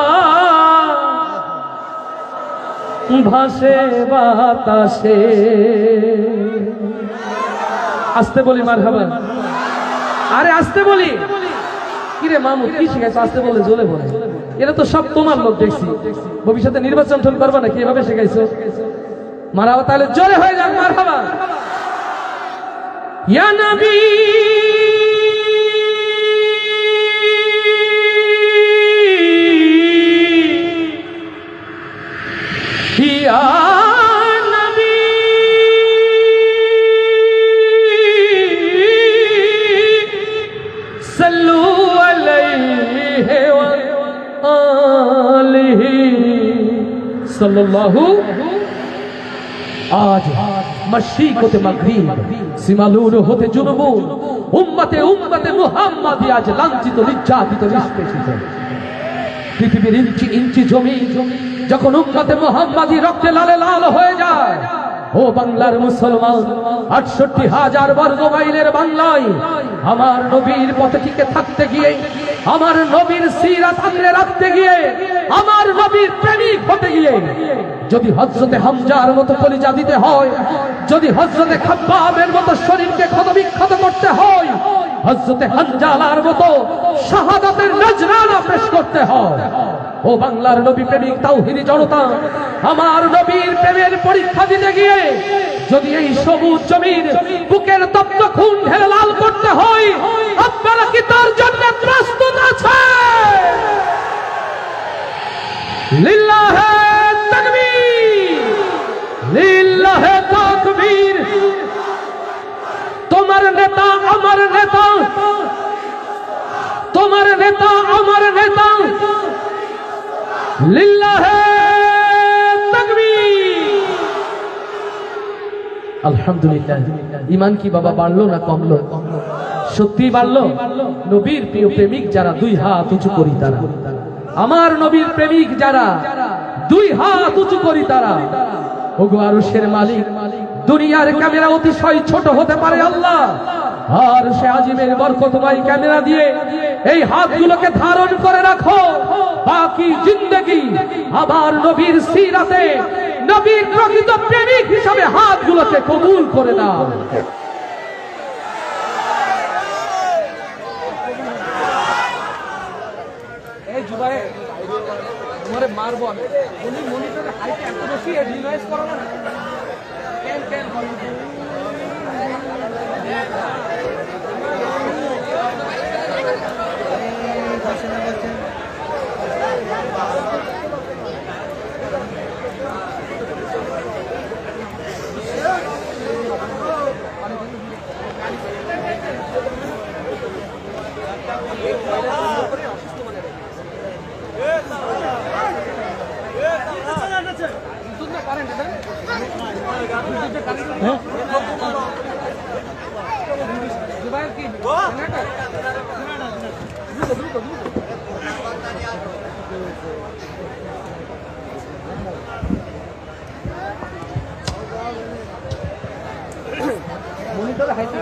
ভাসে বাতাসে। আসতে বলি মারহাবা, আরে আসতে বলি। কিরে মামু কি শিখাইছো? আসতে বলে জ্বলে বলে, এটা তো সব তোমার লোক দেখছি। ভবিষ্যতে নির্বাচন ঠন করবা নাকি? এভাবে শিখাইছো মারহাবা, তাহলে জোরে হয়ে যাক মারহাবা। ইয়া নবী ইয়া সাল্লাল্লাহু। আজ মশরিক হতে মাগরিব, সিমালুন হতে জুনুবুন, উম্মতে উম্মতে মুহাম্মাদি আজ লাঞ্ছিত, নির্যাতিত, নিষ্পেষিত। পৃথিবীর ইঞ্চি ইঞ্চি জমি যখন উম্মতে মুহাম্মাদি রক্তে লালে লাল হয়ে যায়, ও বাংলার মুসলমান, ৬৮,০০০ বর্গ মাইলের বাংলায় আমার নবীর পথে টিকে থাকতে গিয়ে, আমার নবীর সিরাত আঁকড়ে রাখতে গিয়ে, আমার নবীর প্রেমিক হতে গিয়ে যদি হযরতে হামজার মতো কলিজা দিতে হয়, যদি হযরতে খাব্বাবের মতো শরীরকে ক্ষতবিক্ষত করতে হয়, হযরতে হানজালার মতো শাহাদাতের নজরানা পেশ করতে হয়, ও বাংলার নবী প্রেমিক তাওহীদি জনতা, আমার নবীর প্রেমের পরীক্ষা দিতে গিয়ে যদি এই সবুজ জমির বুকের তপ্ত খুন ঢেলে লাল করতে হয়, আপনারা কি তার জন্য প্রস্তুত আছেন? লিল্লাহে তাকবীর, লিল্লাহে তাকবীর। তোমার নেতা আমার নেতা, তোমার নেতা আমার নেতা, লিল্লাহে তাকবীর। আলহামদুলিল্লাহ। ঈমান কি বাবা বাড়লো না কমলো? সত্যি বাড়লো। নবীর প্রিয় প্রেমিক যারা দুই হাত উঁচু করি তারা, আমার নবীর প্রেমিক যারা দুই হাত উঁচু করি তারা, ওগো আরশের মালিক, দুনিয়ার ক্যামেরা অতিশয় ছোট হতে পারে আল্লাহ, আর সে আজিমের বরকতময় ক্যামেরা দিয়ে এই হাতগুলোকে ধারণ করে রাখো। বাকি জিন্দেগি আবার নবীর সিরাতে, নবীর প্রকৃত প্রেমিক হিসাবে হাতগুলোকে কবুল করে দাও। এই জুবাই তোমারে মারবো আমি। উনি মনিটরে হাইট এত বেশি রিলাইজ করো না, কেন কেন জুবাই কি ভেতরে হাইটা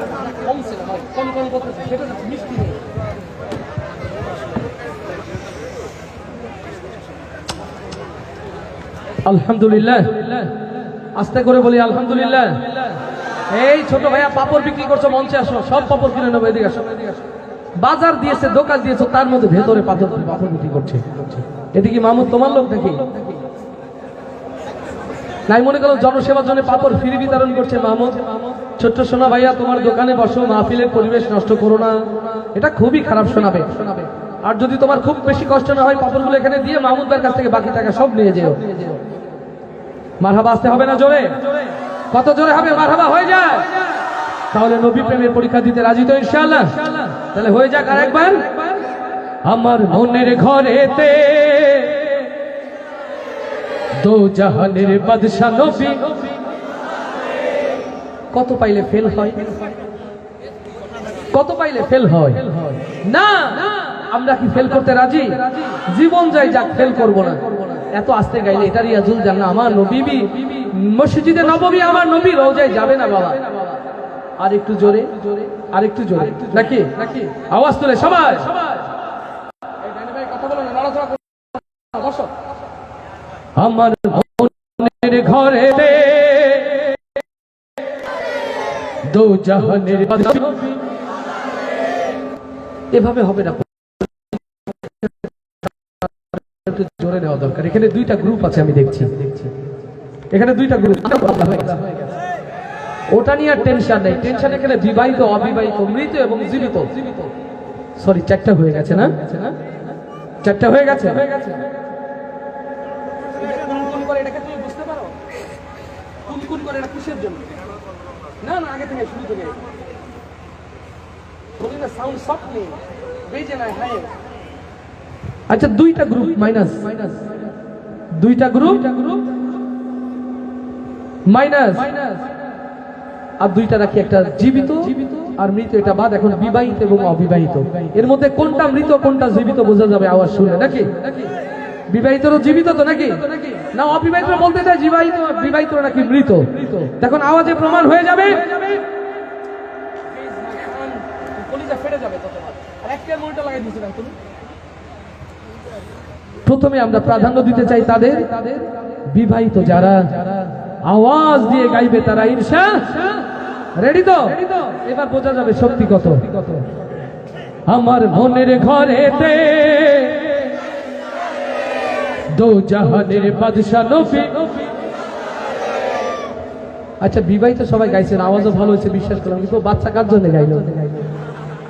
কমছে না, কম কম করতেছে, সেটা মিষ্টি নেই। আলহামদুলিল্লাহ, আস্তে করে বলি আলহামদুলিল্লাহ। এই ছোট ভাইয়া পাপড় বিক্রি করছো, মঞ্চে আসো, সব পাপড় কিনে নেবো, এদিকে আসো। বাজার দিয়েছে, দোকান দিয়েছো, তার মধ্যে ভেতরে পাপড় বিক্রি করছে। এদিকে মাহমুদ তোমার লোক নাকি? নাই মনে করো জনসেবার জন্য পাপড় ফ্রি বিতরণ করছে মাহমুদ। ছোট্ট সোনা ভাইয়া, তোমার দোকানে বসো, মাহফিলের পরিবেশ নষ্ট করো না, এটা খুবই খারাপ শোনাবে। আর যদি তোমার খুব বেশি কষ্ট না হয়, পাপড়গুলো এখানে দিয়ে মাহমুদ ভাইয়ের কাছ থেকে বাকি টাকা সব নিয়ে যেও। মারহাবা আসতে হবে না জোরে? কত জোরে হবে? মারহাবা হয়ে যায়। তাহলে নবী প্রেমের পরীক্ষা দিতে রাজি তো ইনশাআল্লাহ? তাহলে হয়ে যাক আরেকবার। আমার মনের ঘরেতে দো জাহানের বাদশা নবী। কত পাইলে ফেল হয়? কত পাইলে ফেল হয়? না, আমরা কি ফেল করতে রাজি? জীবন যাই যাক, ফেল করব না। এত আস্তে গাইলে এটা রিয়াজুল জান্নাহ, আমার নবী মসজিদে নববী, আমার নবী রওজায় যাবে না বাবা। আর একটু জোরে, আর একটু জোরে নাকি? আওয়াজ তুলে সবাই। কথা বলো না, নড়াচড়া করো না, বসো। আমার মনের ঘরেতে দো জাহানের বাদশা নবী। এভাবে হবে না, একটু জোরে নেওয়া দরকার। এখানে দুইটা গ্রুপ আছে, আমি দেখছি এখানে দুইটা গ্রুপ। ওটা নিয়ে আর টেনশন নেই, টেনশন এখানে বিবাহিত, অবিবাহিত, মৃত এবং জীবিত। সরি, চারটা হয়ে গেছে না? চারটা হয়ে গেছে। কুনকুন করে এটাকে তুমি বুঝতে পারো? কুনকুন করে এটা কিসের জন্য? না না, আগে থেকে শুরু থেকে বলি না, সাউন্ড সফট নেই, বেজে না, হাই। আচ্ছা, দুইটা গ্রুপ মাইনাস, দুইটা গ্রুপ মাইনাস, আর দুইটা রাখি, একটা জীবিত আর মৃত, এটা বাদ। এখন বিবাহিত এবং অবিবাহিত, এর মধ্যে কোনটা মৃত কোনটা জীবিত বোঝা যাবে আওয়াজ শুনে নাকি? বিবাহিতরও জীবিত তো নাকি? না, অবিবাহিত বলতে চাই বিবাহিত, বিবাহিত নাকি মৃত? এখন আওয়াজে প্রমাণ হয়ে যাবে। কলিজা ফেটে যাবে ততবার। আর একটা মনিটর লাগাই দিয়েছিলাম তুমি। প্রথমে আমরা প্রাধান্য দিতে চাই তাদের, বিবাহিত যারা আওয়াজ দিয়ে গাইবে তারা ইনশাআল্লাহ। রেডি তো? এবার বোঝা যাবে শক্তি কত। আমার মনের ঘরেতে দো জাহানের বাদশা নবী। আচ্ছা, বিবাহিত সবাই গাইছেন, আওয়াজও ভালো হয়েছে, বিশ্বাস করলাম, কিন্তু বাচ্চা কার জন্য গাইলো?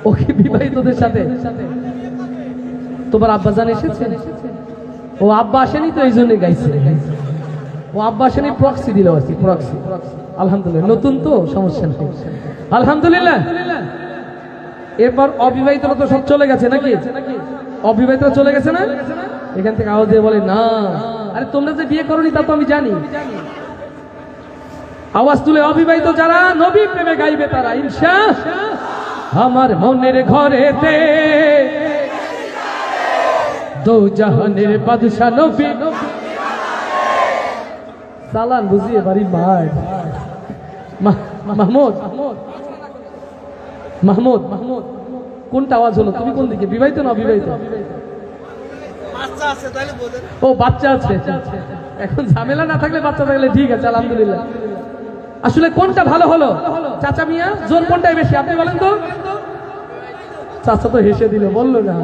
ও কি বিবাহিতদের সাথে? তোমার আব্বা জান এসেছে? ও আব্বা আসেনি তো, এই জন্য গাইছে। ও আব্বা আসেনি, প্রক্সি দিল আর কি, প্রক্সি। আলহামদুলিল্লাহ, নতুন তো সমস্যা নেই, আলহামদুলিল্লাহ। এরপর অবিবাহিতরা তো সব চলে গেছে নাকি? অবিবাহিতরা চলে গেছে না? এখান থেকে আওয়াজ দিয়ে বলে না, আরে তোমরা যে বিয়ে করনি তা তো আমি জানি। আওয়াজ তুলে অবিবাহিত যারা নবী প্রেমে গাইবে তারা ইনশাআল্লাহ। আমার মনের ঘরেতে দো জাহানের বাদশা নবী। সালান বুঝিয়ে বাড়ি মার। মাহমুদ, মাহমুদ, কোনটা আওয়াজ হলো? তুমি কোন দিকে, বিবাহিত না অবিবাহিত? ও বাচ্চা আছে, এখন ঝামেলা না থাকলে, বাচ্চা থাকলে ঠিক আছে, আলহামদুলিল্লাহ। আসলে কোনটা ভালো হলো চাচা মিয়া? জোর কোনটাই বেশি আপনি বলেন তো? চাচা তো হেসে দিল, বললো না।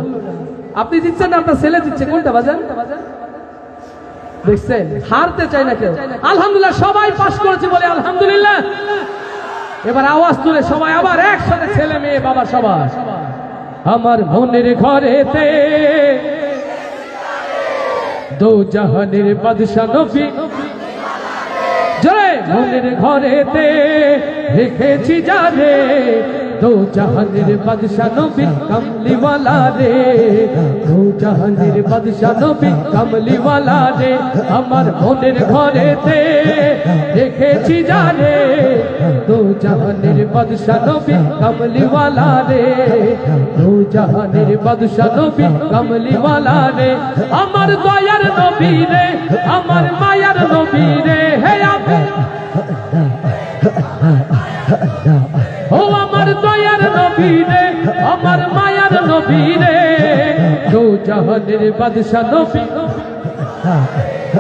আপনি দিচ্ছেন না আপনার ছেলে দিচ্ছে, কোনটা বাজান? দেখছেন, হারতে চাই না কেউ। আলহামদুলিল্লাহ, সবাই পাস করেছে বলে আলহামদুলিল্লাহ। এবার আওয়াজ তুলে সবাই আবার একসাথে, ছেলে মেয়ে বাবা সবাই। আমার মনের ঘরেতে দো জাহানের বাদশা নবী। জয় মনের ঘরেতে রেখেছি যারে, দো জাহানের বাদশা নবী কমলিওয়ালা রে, দো জাহানের বাদশা নবী কমলিওয়ালা রে। আমার মনের ঘরেতে রেখেছি যারে, দো জাহানের বাদশা নবী কমলিওয়ালা রে, দো জাহানের বাদশা নবী কমলিওয়ালা রে। আমার দয়ার নবী রে, আমার মায়ার নবী রে, হে আপনি ও আমার দয়ার নবী রে আমার মায়ার নবী রে দো জাহানের বাদশা নবী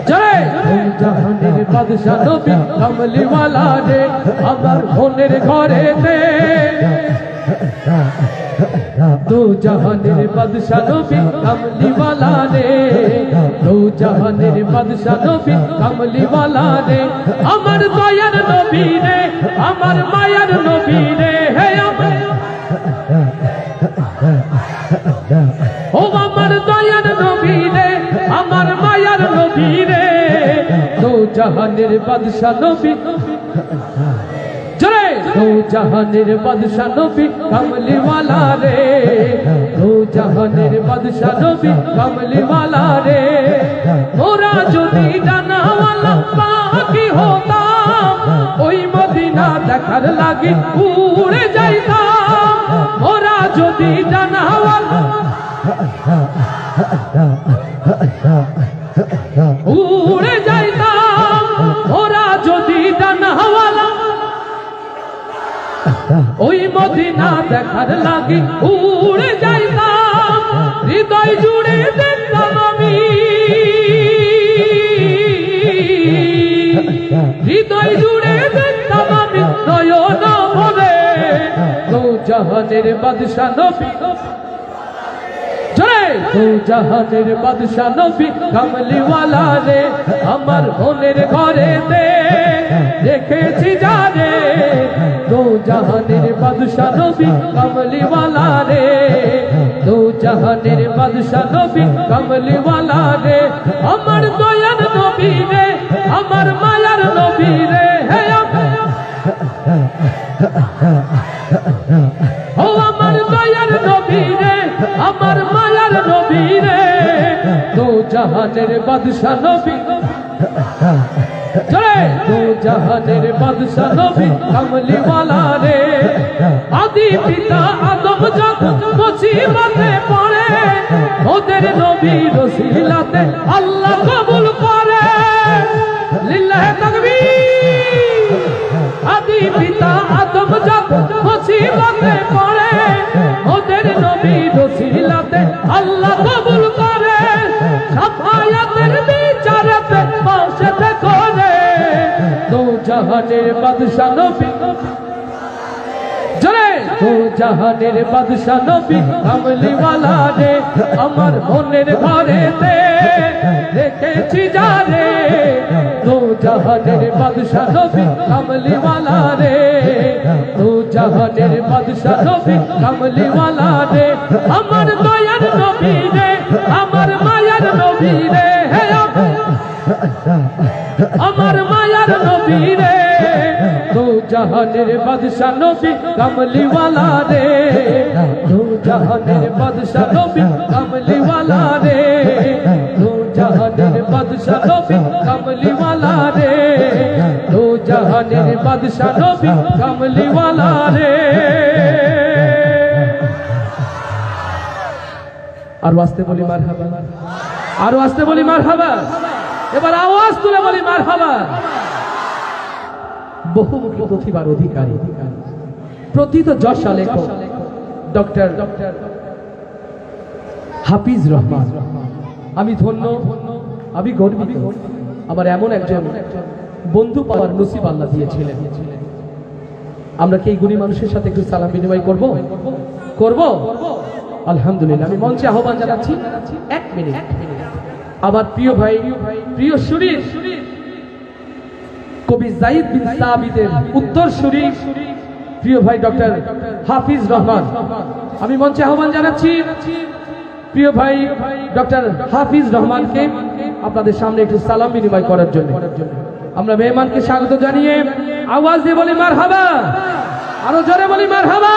জয় দো জাহানের বাদশা নবী কামলি ওয়ালা রে আমার মনের ঘরেতে দো জাহানের বাদশা নবী কামলি ওয়ালা রে দো জাহানের বাদশা নবী কামলি ওয়ালা রে আমার দয়ার নবী রে আমার মায়ার নবী রে হে আমার ও আমার দয়ার নবী রে আমার মায়ার নবী রে দো জাহানের বাদশা নবী জয় দো জাহানের বাদশা নবী কামলি ওয়ালা রে দো জাহানের বাদশা নবী কামলি ওয়ালা রে ওরা যদি জানাওয়ালা পাখি হতাম ওই মদিনা দেখার লাগি উড়ে যাইতাম ওরা যদি জানাওয়ালা উড়ে যাইতাম ওরা যদি জানাওয়ালা ওই মদিনা দেখার লাগি উড়ে যাইতাম হৃদয় জুড়ে দেখতাম আমি হৃদয় জুড়ে দেখতাম আমি নয়ন ভরে দো জাহানের বাদশা নবী জয় দো জাহানের বাদশা নবী কামলি ওয়ালা রে আমার মনের ঘরেতে দেখেছি যারে দো জাহানের বাদশা নবী কামলি ওয়ালা রে দো জাহানের বাদশা নবী কামলি ওয়ালা রে আমার দয়ার নবী রে আমার মায়ার নবী রে হে ও আমার দয়ার নবী রে আমার মায়ার নবী রে দো জাহানের বাদশা নবী জয় দো জাহানের বাদশা নবী কামলি ওয়ালা রে আদি পিতা আদম যখন মুসিবতে পড়ে ওদের নবী রসিলাতে আল্লাহ কবুল করে লিল্লাহি তাকবীর আদি পিতা আদম যখন মুসিবতে পড়ে ওদের নবী রসিলাতে আল্লাহ কবুল করে সাফায়াতের বিচারতে পাশে করে দো জাহানের বাদশা নবী জয় দো জাহানের বাদশা নবী কামলি ওয়ালা রে আমার মনের ঘরেতে দেখেছি যারে দো জাহানের বাদশা নবী কামলি ওয়ালা রে দো জাহানের বাদশা নবী কামলি ওয়ালা রে আমার দয়ার নবী রে আমার মায়ার নবী রে হে আমার মায়ার নবী রে দো জাহানের বাদশা নবী কামলি ওয়ালা রে দো জাহানের বাদশা নবী কামলি ওয়ালা রে দো জাহানের বাদশা নবী কামলি ওয়ালা রে দো জাহানের বাদশা নবী কামলি ওয়ালা রে আর আসতে বলি মারহাবা আর আসতে বলি মারহাবা এবার আওয়াজ তুলে বলি মারহাবা বহুমুখী প্রতিভার অধিকারী প্রথিত যশা লেখক ডক্টর হাফিজ রহমান আমি ধন্য আমি গর্বিত আমার এমন একজন বন্ধু পাওয়ার নসিব আল্লাহ দিয়েছিলেন আমরা কি এই গুণী মানুষের সাথে একটু সালাম বিনিময় করব করব আলহামদুলিল্লাহ আমি মঞ্চে আহ্বান জানাচ্ছি এক মিনিট আমার প্রিয় ভাই প্রিয় শরীর কবি জাহিদ বিন সাবিতের উত্তরসূরি প্রিয় ভাই ডক্টর হাফিজ রহমান আমি মঞ্চে আহ্বান জানাচ্ছি প্রিয় ভাই ডক্টর হাফিজ রহমানকে আপনাদের সামনে একটু সালাম বিনিময় করার জন্য আমরা মেহমানকে স্বাগত জানিয়ে আওয়াজ দিয়ে বলি মারহাবা আরো জোরে বলি মারহাবা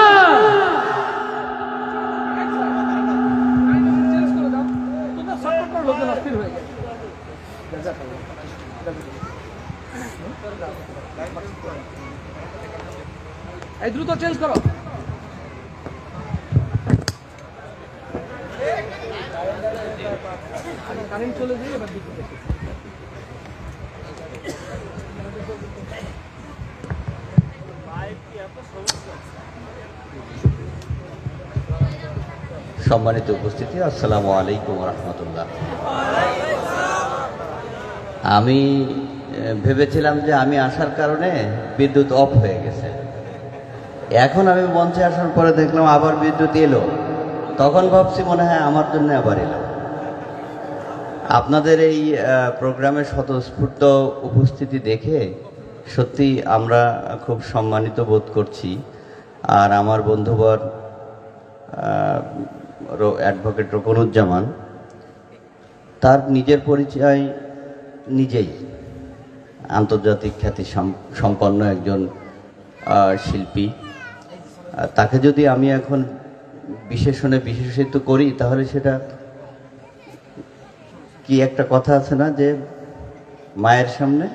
এই দ্রুত চেঞ্জ করো কারেন্ট চলে যাবে এবার দিতে ভাই সম্মানিত উপস্থিতি, আসসালামু আলাইকুম রহমতুল্লাহ। আমি ভেবেছিলাম যে আমি আসার কারণে বিদ্যুৎ অফ হয়ে গেছে। এখন আমি মঞ্চে আসার পরে দেখলাম আবার বিদ্যুৎ এলো। তখন ভাবছি মনে হয় আমার জন্য আবার এলো। আপনাদের এই প্রোগ্রামে স্বতঃস্ফূর্ত উপস্থিতি দেখে সত্যি আমরা খুব সম্মানিত বোধ করছি। আর আমার বন্ধুবর অ্যাডভোকেট রোকনুজ্জামান, তার নিজের পরিচয় নিজেই আন্তর্জাতিক খ্যাতি সম্পন্ন একজন শিল্পী। তাকে যদি আমি এখন বিশেষণে বিশেষিত করি তাহলে সেটা কি একটা কথা আছে না, যে মায়ের সামনে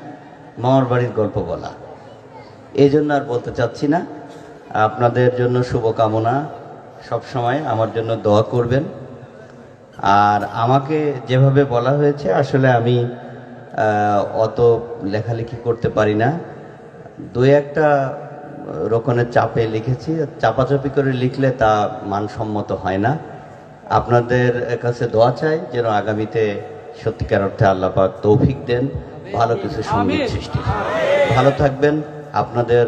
মামার বাড়ির গল্প বলা। এই জন্য আর বলতে চাচ্ছি না। আপনাদের জন্য শুভকামনা, সবসময় আমার জন্য দোয়া করবেন। আর আমাকে যেভাবে বলা হয়েছে, আসলে আমি অত লেখালেখি করতে পারি না। দুই একটা রকমের চাপে লিখেছি। চাপাচাপি করে লিখলে তা মানসম্মত হয় না। আপনাদের কাছে দোয়া চাই যেন আগামীতে সত্যিকার অর্থে আল্লাহ পাক তৌফিক দেন ভালো কিছু সঙ্গীত সৃষ্টি। ভালো থাকবেন। আপনাদের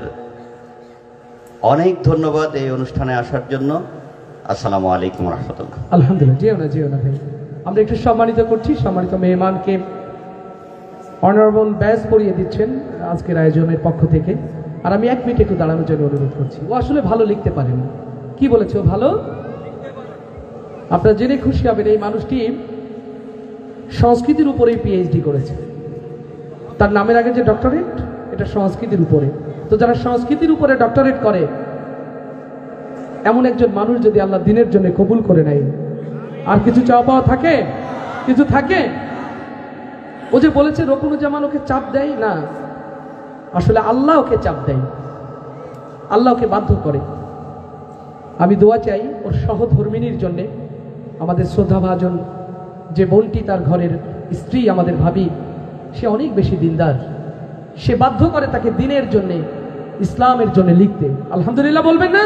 অনেক ধন্যবাদ এই অনুষ্ঠানে আসার জন্য। আসসালামু আলাইকুম রহমতুল্লাহ। আলহামদুলিল্লাহ। যেও না ভাই, আমরা একটু সম্মানিত করছি। সম্মানিত মেহমানকে অনারেবল ব্যাজ পরিয়ে দিচ্ছেন আজকের আয়োজনের পক্ষ থেকে। আর আমি 1 মিনিট একটু দাঁড়ানোর জন্য অনুরোধ করছি। ও আসলে ভালো লিখতে পারেন। কি বলেছে ও ভালো? আপনারা জেনে খুশি হবেন এই মানুষটি সংস্কৃতির উপরেই পিএইচডি করেছে। তার নামের আগে যে ডক্টরেট, এটা সংস্কৃতির উপরে। তো যারা সংস্কৃতির উপরে ডক্টরেট করে, এমন একজন মানুষ যদি আল্লাহ দিনের জন্য কবুল করে নেয়, আর কিছু চাওয়া পাওয়া থাকে? কিছু থাকে? ও যে বলেছে রকুনুজ্জামান ওকে চাপ দেয় না, আসলে আল্লাহ ওকে চাপ দেয়, আল্লাহ ওকে বাধ্য করে। আমি দোয়া চাই ওর সহধর্মিনীর জন্যে। আমাদের শ্রদ্ধাভাজন যে বোনটি, তার ঘরের স্ত্রী, আমাদের ভাবি, সে অনেক বেশি দিনদার। সে বাধ্য করে তাকে দিনের জন্যে, ইসলামের জন্য লিখতে। আলহামদুলিল্লাহ বলবেন না?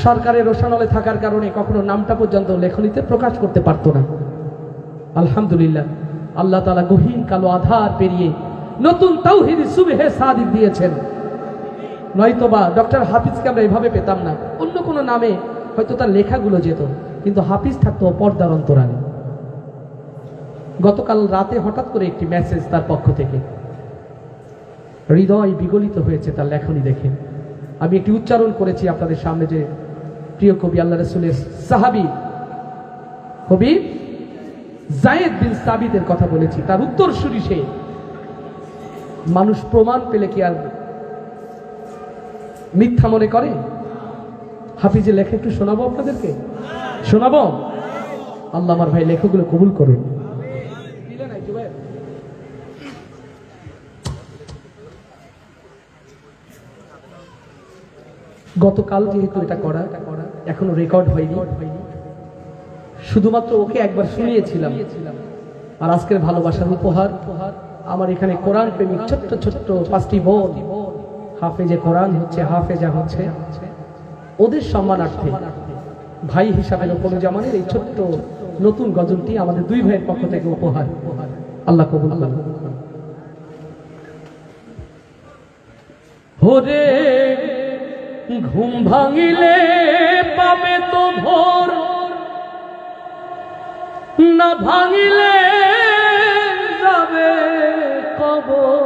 সরকারের রোশানলে থাকার কারণে কখনো নামটা পর্যন্ত লেখনীতে প্রকাশ করতে পারতো না। আলহামদুলিল্লাহ, আল্লাহ তাআলা গহীন কালো আধার পেরিয়ে নতুন তাওহীদ সুবহে সাদিক দিয়েছেন। নয়তোবা ডক্টর হাফিজকে আমরা এভাবে পেতাম না। অন্য কোনো নামে হয়তো তার লেখাগুলো যেত, কিন্তু হাফিজ থাকতো পর্দার অন্তরালে। গতকাল রাতে হঠাৎ করে একটি মেসেজ তার পক্ষ থেকে, হৃদয় বিগলিত হয়েছে তার লেখনী দেখে। আমি একটি উচ্চারণ করেছি আপনাদের সামনে, যে প্রিয় কবি আল্লাহ রাসূলের সাহাবী কবি যায়েদ বিন সাবিতের কথা বলেছি। তার উত্তরসূরি সে। মানুষ প্রমাণ পেলে কি আর মিথ্যা মনে করে? হাফিজের লেখা একটু শোনাবো আপনাদেরকে, শোনাবো? আল্লাহ আমার ভাই লেখাগুলো কবুল করুন। গতকাল যেহেতু এটা করা এখনো রেকর্ড হয়নি, শুধুমাত্র ওকে একবার শুনিয়েছিলাম। আর আজকের ভালোবাসার উপহার আমার এখানে কোরআন প্রেমিক ছোট্ট ছোট্ট 5টি বোন হাফেজে কোরআন হচ্ছে, হাফেজা হচ্ছে, ওদের সম্মানার্থে ভাই হিসাবে রকুনুজ্জামানের এই ছোট্ট নতুন গজলটি আমাদের 2 ভাইয়ের পক্ষ থেকে উপহার। আল্লাহ কবুল করুন। ওরে ঘুম ভাঙিলে পাবে তো ভোর, না ভাঙিলে যাবে কবর।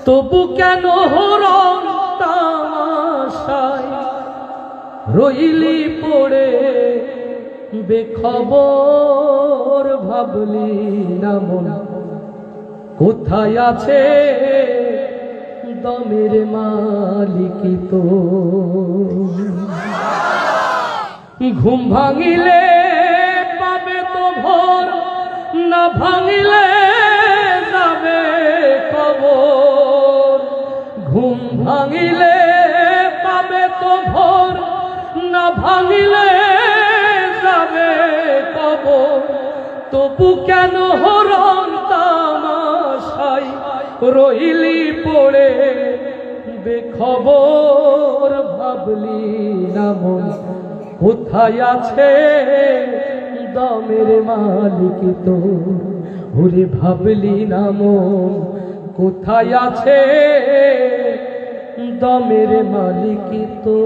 তবু কেন হরণ তামাশায় রইলি পড়ে বেখবর। ভাবলি না মন কোথায় আছে দমের মালিক তো। ঘুম ভাঙিলে পাবে তো ভোর, না ভাঙিলে যাবে কবর। ঘুম ভাঙিলে পাবে তো ভোর, না ভাঙিলে যাবে কবর। তবু কেন হরণ তামাশায় রইলি পড়ে বেখবর, ভাবলি না মন কোথায় আছে দমের মালিক তো, ওরে ভাবলি না মন কোথায় আছে দমের মালিক তো।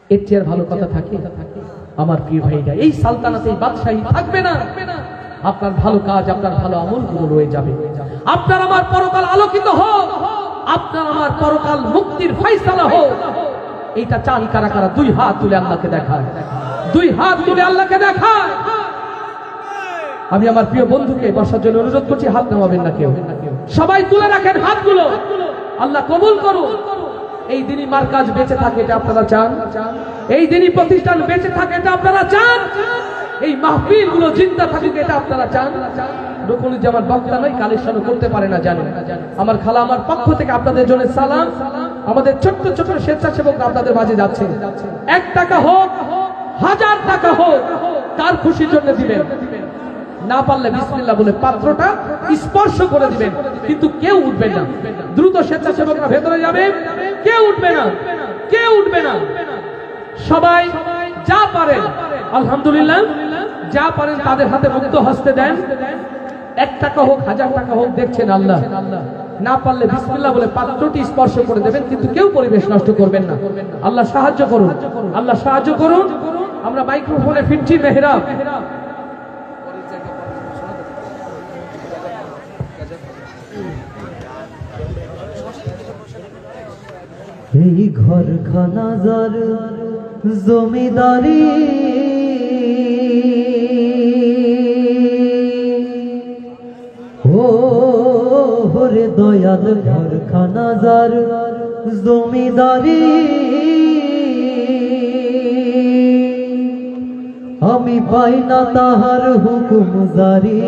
এর চেয়ে আর ভালো কথা থাকে? আমার প্রিয় ভাইরা, এই সালতানাতে এই বাদশাহী থাকবে না। আপনার ভালো কাজ, আপনার ভালো আমলগুলো রয়ে যাবে। আপনার আমার পরকাল আলোকিত হোক, আপনার আমার পরকাল মুক্তির ফয়সালা হোক। এইটা চান কারা কারা? দুই হাত তুলে আল্লাহকে দেখায়, দুই হাত তুলে আল্লাহকে দেখায়। আমি আমার প্রিয় বন্ধুকে বসার জন্য অনুরোধ করছি, হাত নামাবেন না কেউ, সবাই তুলে রাখেন হাতগুলো। আল্লাহ কবুল করুন। এই দিনই মার্কাজ বেঁচে থাকে, এটা আপনারা চান? এই দিনই প্রতিষ্ঠান বেঁচে থাকে, এটা আপনারা চান? এই মাহফিল গুলো জিন্দা থাকুক, এটা আপনারা চান? রকুনুজ্জামান বক্তা নয়, কালেকশনও করতে পারে না, জানেন? আমার খালা আমার পক্ষ থেকে আপনাদের জন্য সালাম। আমাদের ছোট্ট ছোট্ট স্বেচ্ছাসেবক আপনাদের মাঝে যাচ্ছে। 1 টাকা হোক, 1000 টাকা হোক, তার খুশির জন্য দিবেন। না পারলে বিসমিল্লাহ বলে পাত্রটা স্পর্শ করে দিবেন, কিন্তু কেউ উঠবেন না। দ্রুত স্বেচ্ছাসেবকরা ভেতরে যাবে, কেউ উঠবে না, কেউ উঠবে না। সবাই যা পারেন, আলহামদুলিল্লাহ, যা পারেন তাদের হাতে মুক্ত হস্তে দেন। 1 টাকা হোক, 1000 টাকা হোক, দেখছেন আল্লাহ। না পারলে বিসমিল্লাহ বলে পাত্রটি স্পর্শ করে দেবেন, কিন্তু কেউ পরিবেশ নষ্ট করবেন না। আল্লাহ সাহায্য করুন, আল্লাহ সাহায্য করুন। আমরা মাইক্রোফোনে ফিরছি মেহরাব। এই ঘরখানা যার জমিদারি, ও হরে দয়াল ঘরখানা যার জমিদারি, আমি পাই না তাহার হুকুম জারি,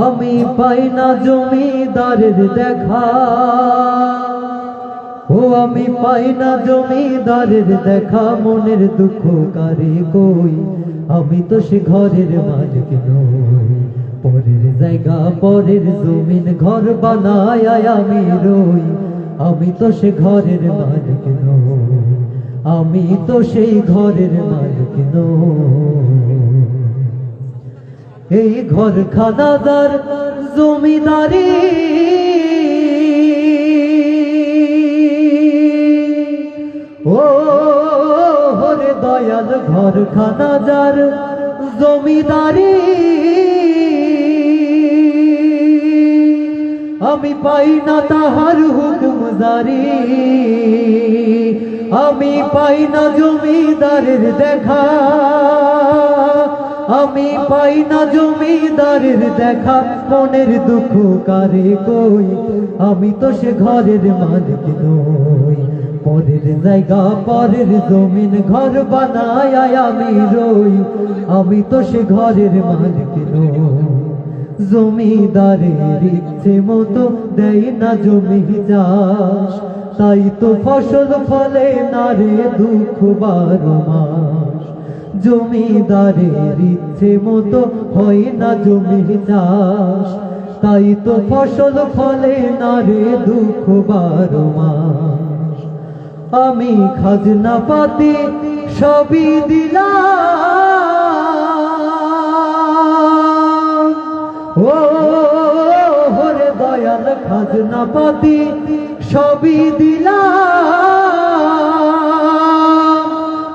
আমি পাই না জমিদারের দেখা, ও আমি পাই না জমিদারের দেখা। মনের দুঃখ কারে কই, আমি তো সে ঘরের মালিক নই। পরের জায়গা পরের জমিন ঘর বানায় আমি রই, আমি তো সে ঘরের মালিক নই, আমি তো সেই ঘরের মালিক নই। এই ঘরখানাদার জমিদারি, ও হরে দয়াল ঘরখানাদার জমিদারি, আমি পাই না তাহার হুকুম জারি, আমি পাই না জমিদারের দেখা, আমি পাই না জমিদারের দেখা। মনের দুঃখ কারে কই, আমি তো সে ঘরের মালিক নই। পরের জায়গা পরের জমিন ঘর বানায় আমি রই, আমি তো সে ঘরের মালিক নই। জমিদারের ইচ্ছে মতো দেয় না জমি চাষ, তাই তো ফসল ফলে না রে দুঃখ 12 মাস। জমিদারের ইচ্ছে মতো হয় না জমি চাষ, তাই তো ফসল ফলে না রে দুঃখ 12 মাস। আমি খাজনা পাতি সবই দিলাম, ও হরে দয়াল খাজনা পাতি সবই দিলাম,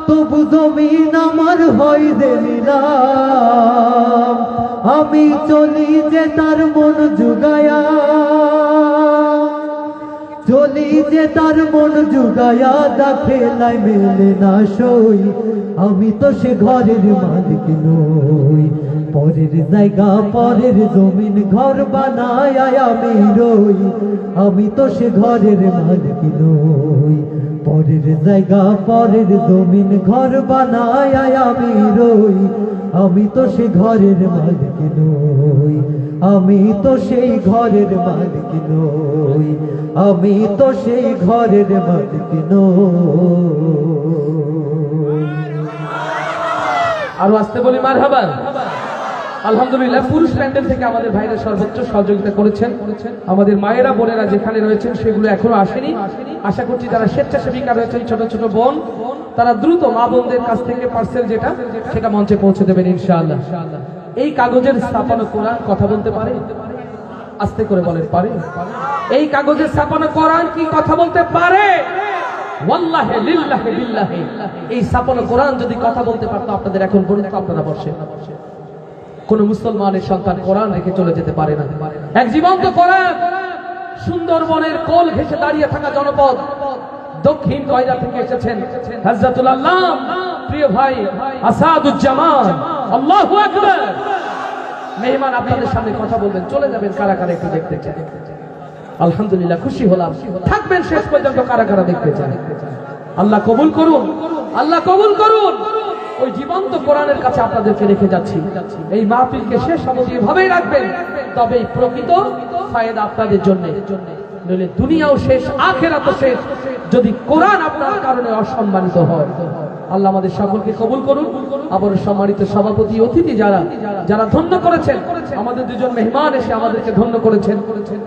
তবু জমিন আমার হয় দিলাম। আমি চলি যে তার মন জুগায়া, চলি যে তার মন জুগায়া, দেখে লাই মেলে না সই, আমি তো সে ঘরের মালিক নই। পরের জায়গা পরের জমিন ঘর বানায় আমি রই, আমি তো সে ঘরের মালিক নই। পরের জায়গা পরের জমিন ঘর বানায় আমি রই, আমি তো সে ঘরের মালিক নই, আমি তো সেই ঘরের মালিক নই, আমি তো সেই ঘরের মালিক নই। আরো আসতে বলি মারহাবা। আলহামদুলিল্লাহ, পুরুষ প্যান্ডেল থেকে আমাদের ভাইরা সর্বোচ্চ সহযোগিতা করেছেন। আমাদের মায়েরা বোনেরা যেখানে রয়েছেন সেগুলো এখনো আসেনি। আশা করছি যারা স্বেচ্ছাসেবিকা রয়েছেন, ছোট ছোট বোন, তারা দ্রুত মা বোনদের কাছ থেকে পার্সেল যেটা সেটা মঞ্চে পৌঁছে দেবেন ইনশাআল্লাহ। এই কাগজের ছাপানো কোরআন কথা বলতে পারে? আস্তে করে বলেন, পারে? এই কাগজের ছাপানো কোরআন কি কথা বলতে পারে? ওয়াল্লাহি লিল্লাহি বিল্লাহি, এই ছাপানো কোরআন যদি কথা বলতে পারতো আপনাদের এখন পর্যন্ত আপনারা বসে। কোন মুসলমানের সন্তান কোরআন রেখে চলে যেতে পারে না। এক জীবন্ত কোরআন, সুন্দরবনের কোল ঘেঁষে দাঁড়িয়ে থাকা জনপদ দক্ষিণ কয়রা থেকে এসেছেন হযরতুল আল্লাহ প্রিয় ভাই আসাদুজ্জামান। আল্লাহু আকবার। মেহমান আপনাদের সামনে কথা বলবেন, চলে যাবেন কারা কারা একটু দেখতে চান। আলহামদুলিল্লাহ, খুশি হলাম। থাকবেন শেষ পর্যন্ত কারা কারা দেখতে চান। আল্লাহ কবুল করুন, আল্লাহ কবুল করুন। ওই জীবন্ত কোরআনের কাছে আপনাদেরকে রেখে যাচ্ছি। এই মাহফিলকে শেষ অবধি এভাবেই রাখবেন, তবেই প্রকৃত ফায়দা আপনাদের জন্য। নইলে দুনিয়াও শেষ, আখিরাতও শেষ যদি কোরআন আপনার কারণে অসম্মানিত হয়। আল্লাহ আমাদের সকলকে কবুল করুন। আবার সম্মানিত সভাপতি, অতিথি যারা যারা ধন্য করেছেন, আমাদের দুজন মেহমান এসে আমাদেরকে ধন্য করেছেন,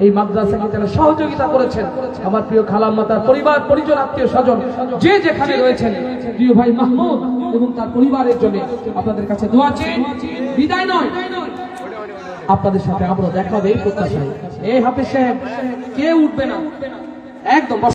এই মাদ্রাসাকে যারা সহযোগিতা করেছেন, আমার প্রিয় খালাম্মা, তার পরিবার পরিজন, আত্মীয় স্বজন যে যেখানে রয়েছেন, প্রিয় ভাই মাহমুদ এবং তার পরিবারের জন্য আপনাদের কাছে দোয়া চেয়ে বিদায় নয়, আপনাদের সাথে আবারও দেখা হবে এই প্রত্যাশায়। এই হাফেজ সাহেব, কে উঠবে না একদম।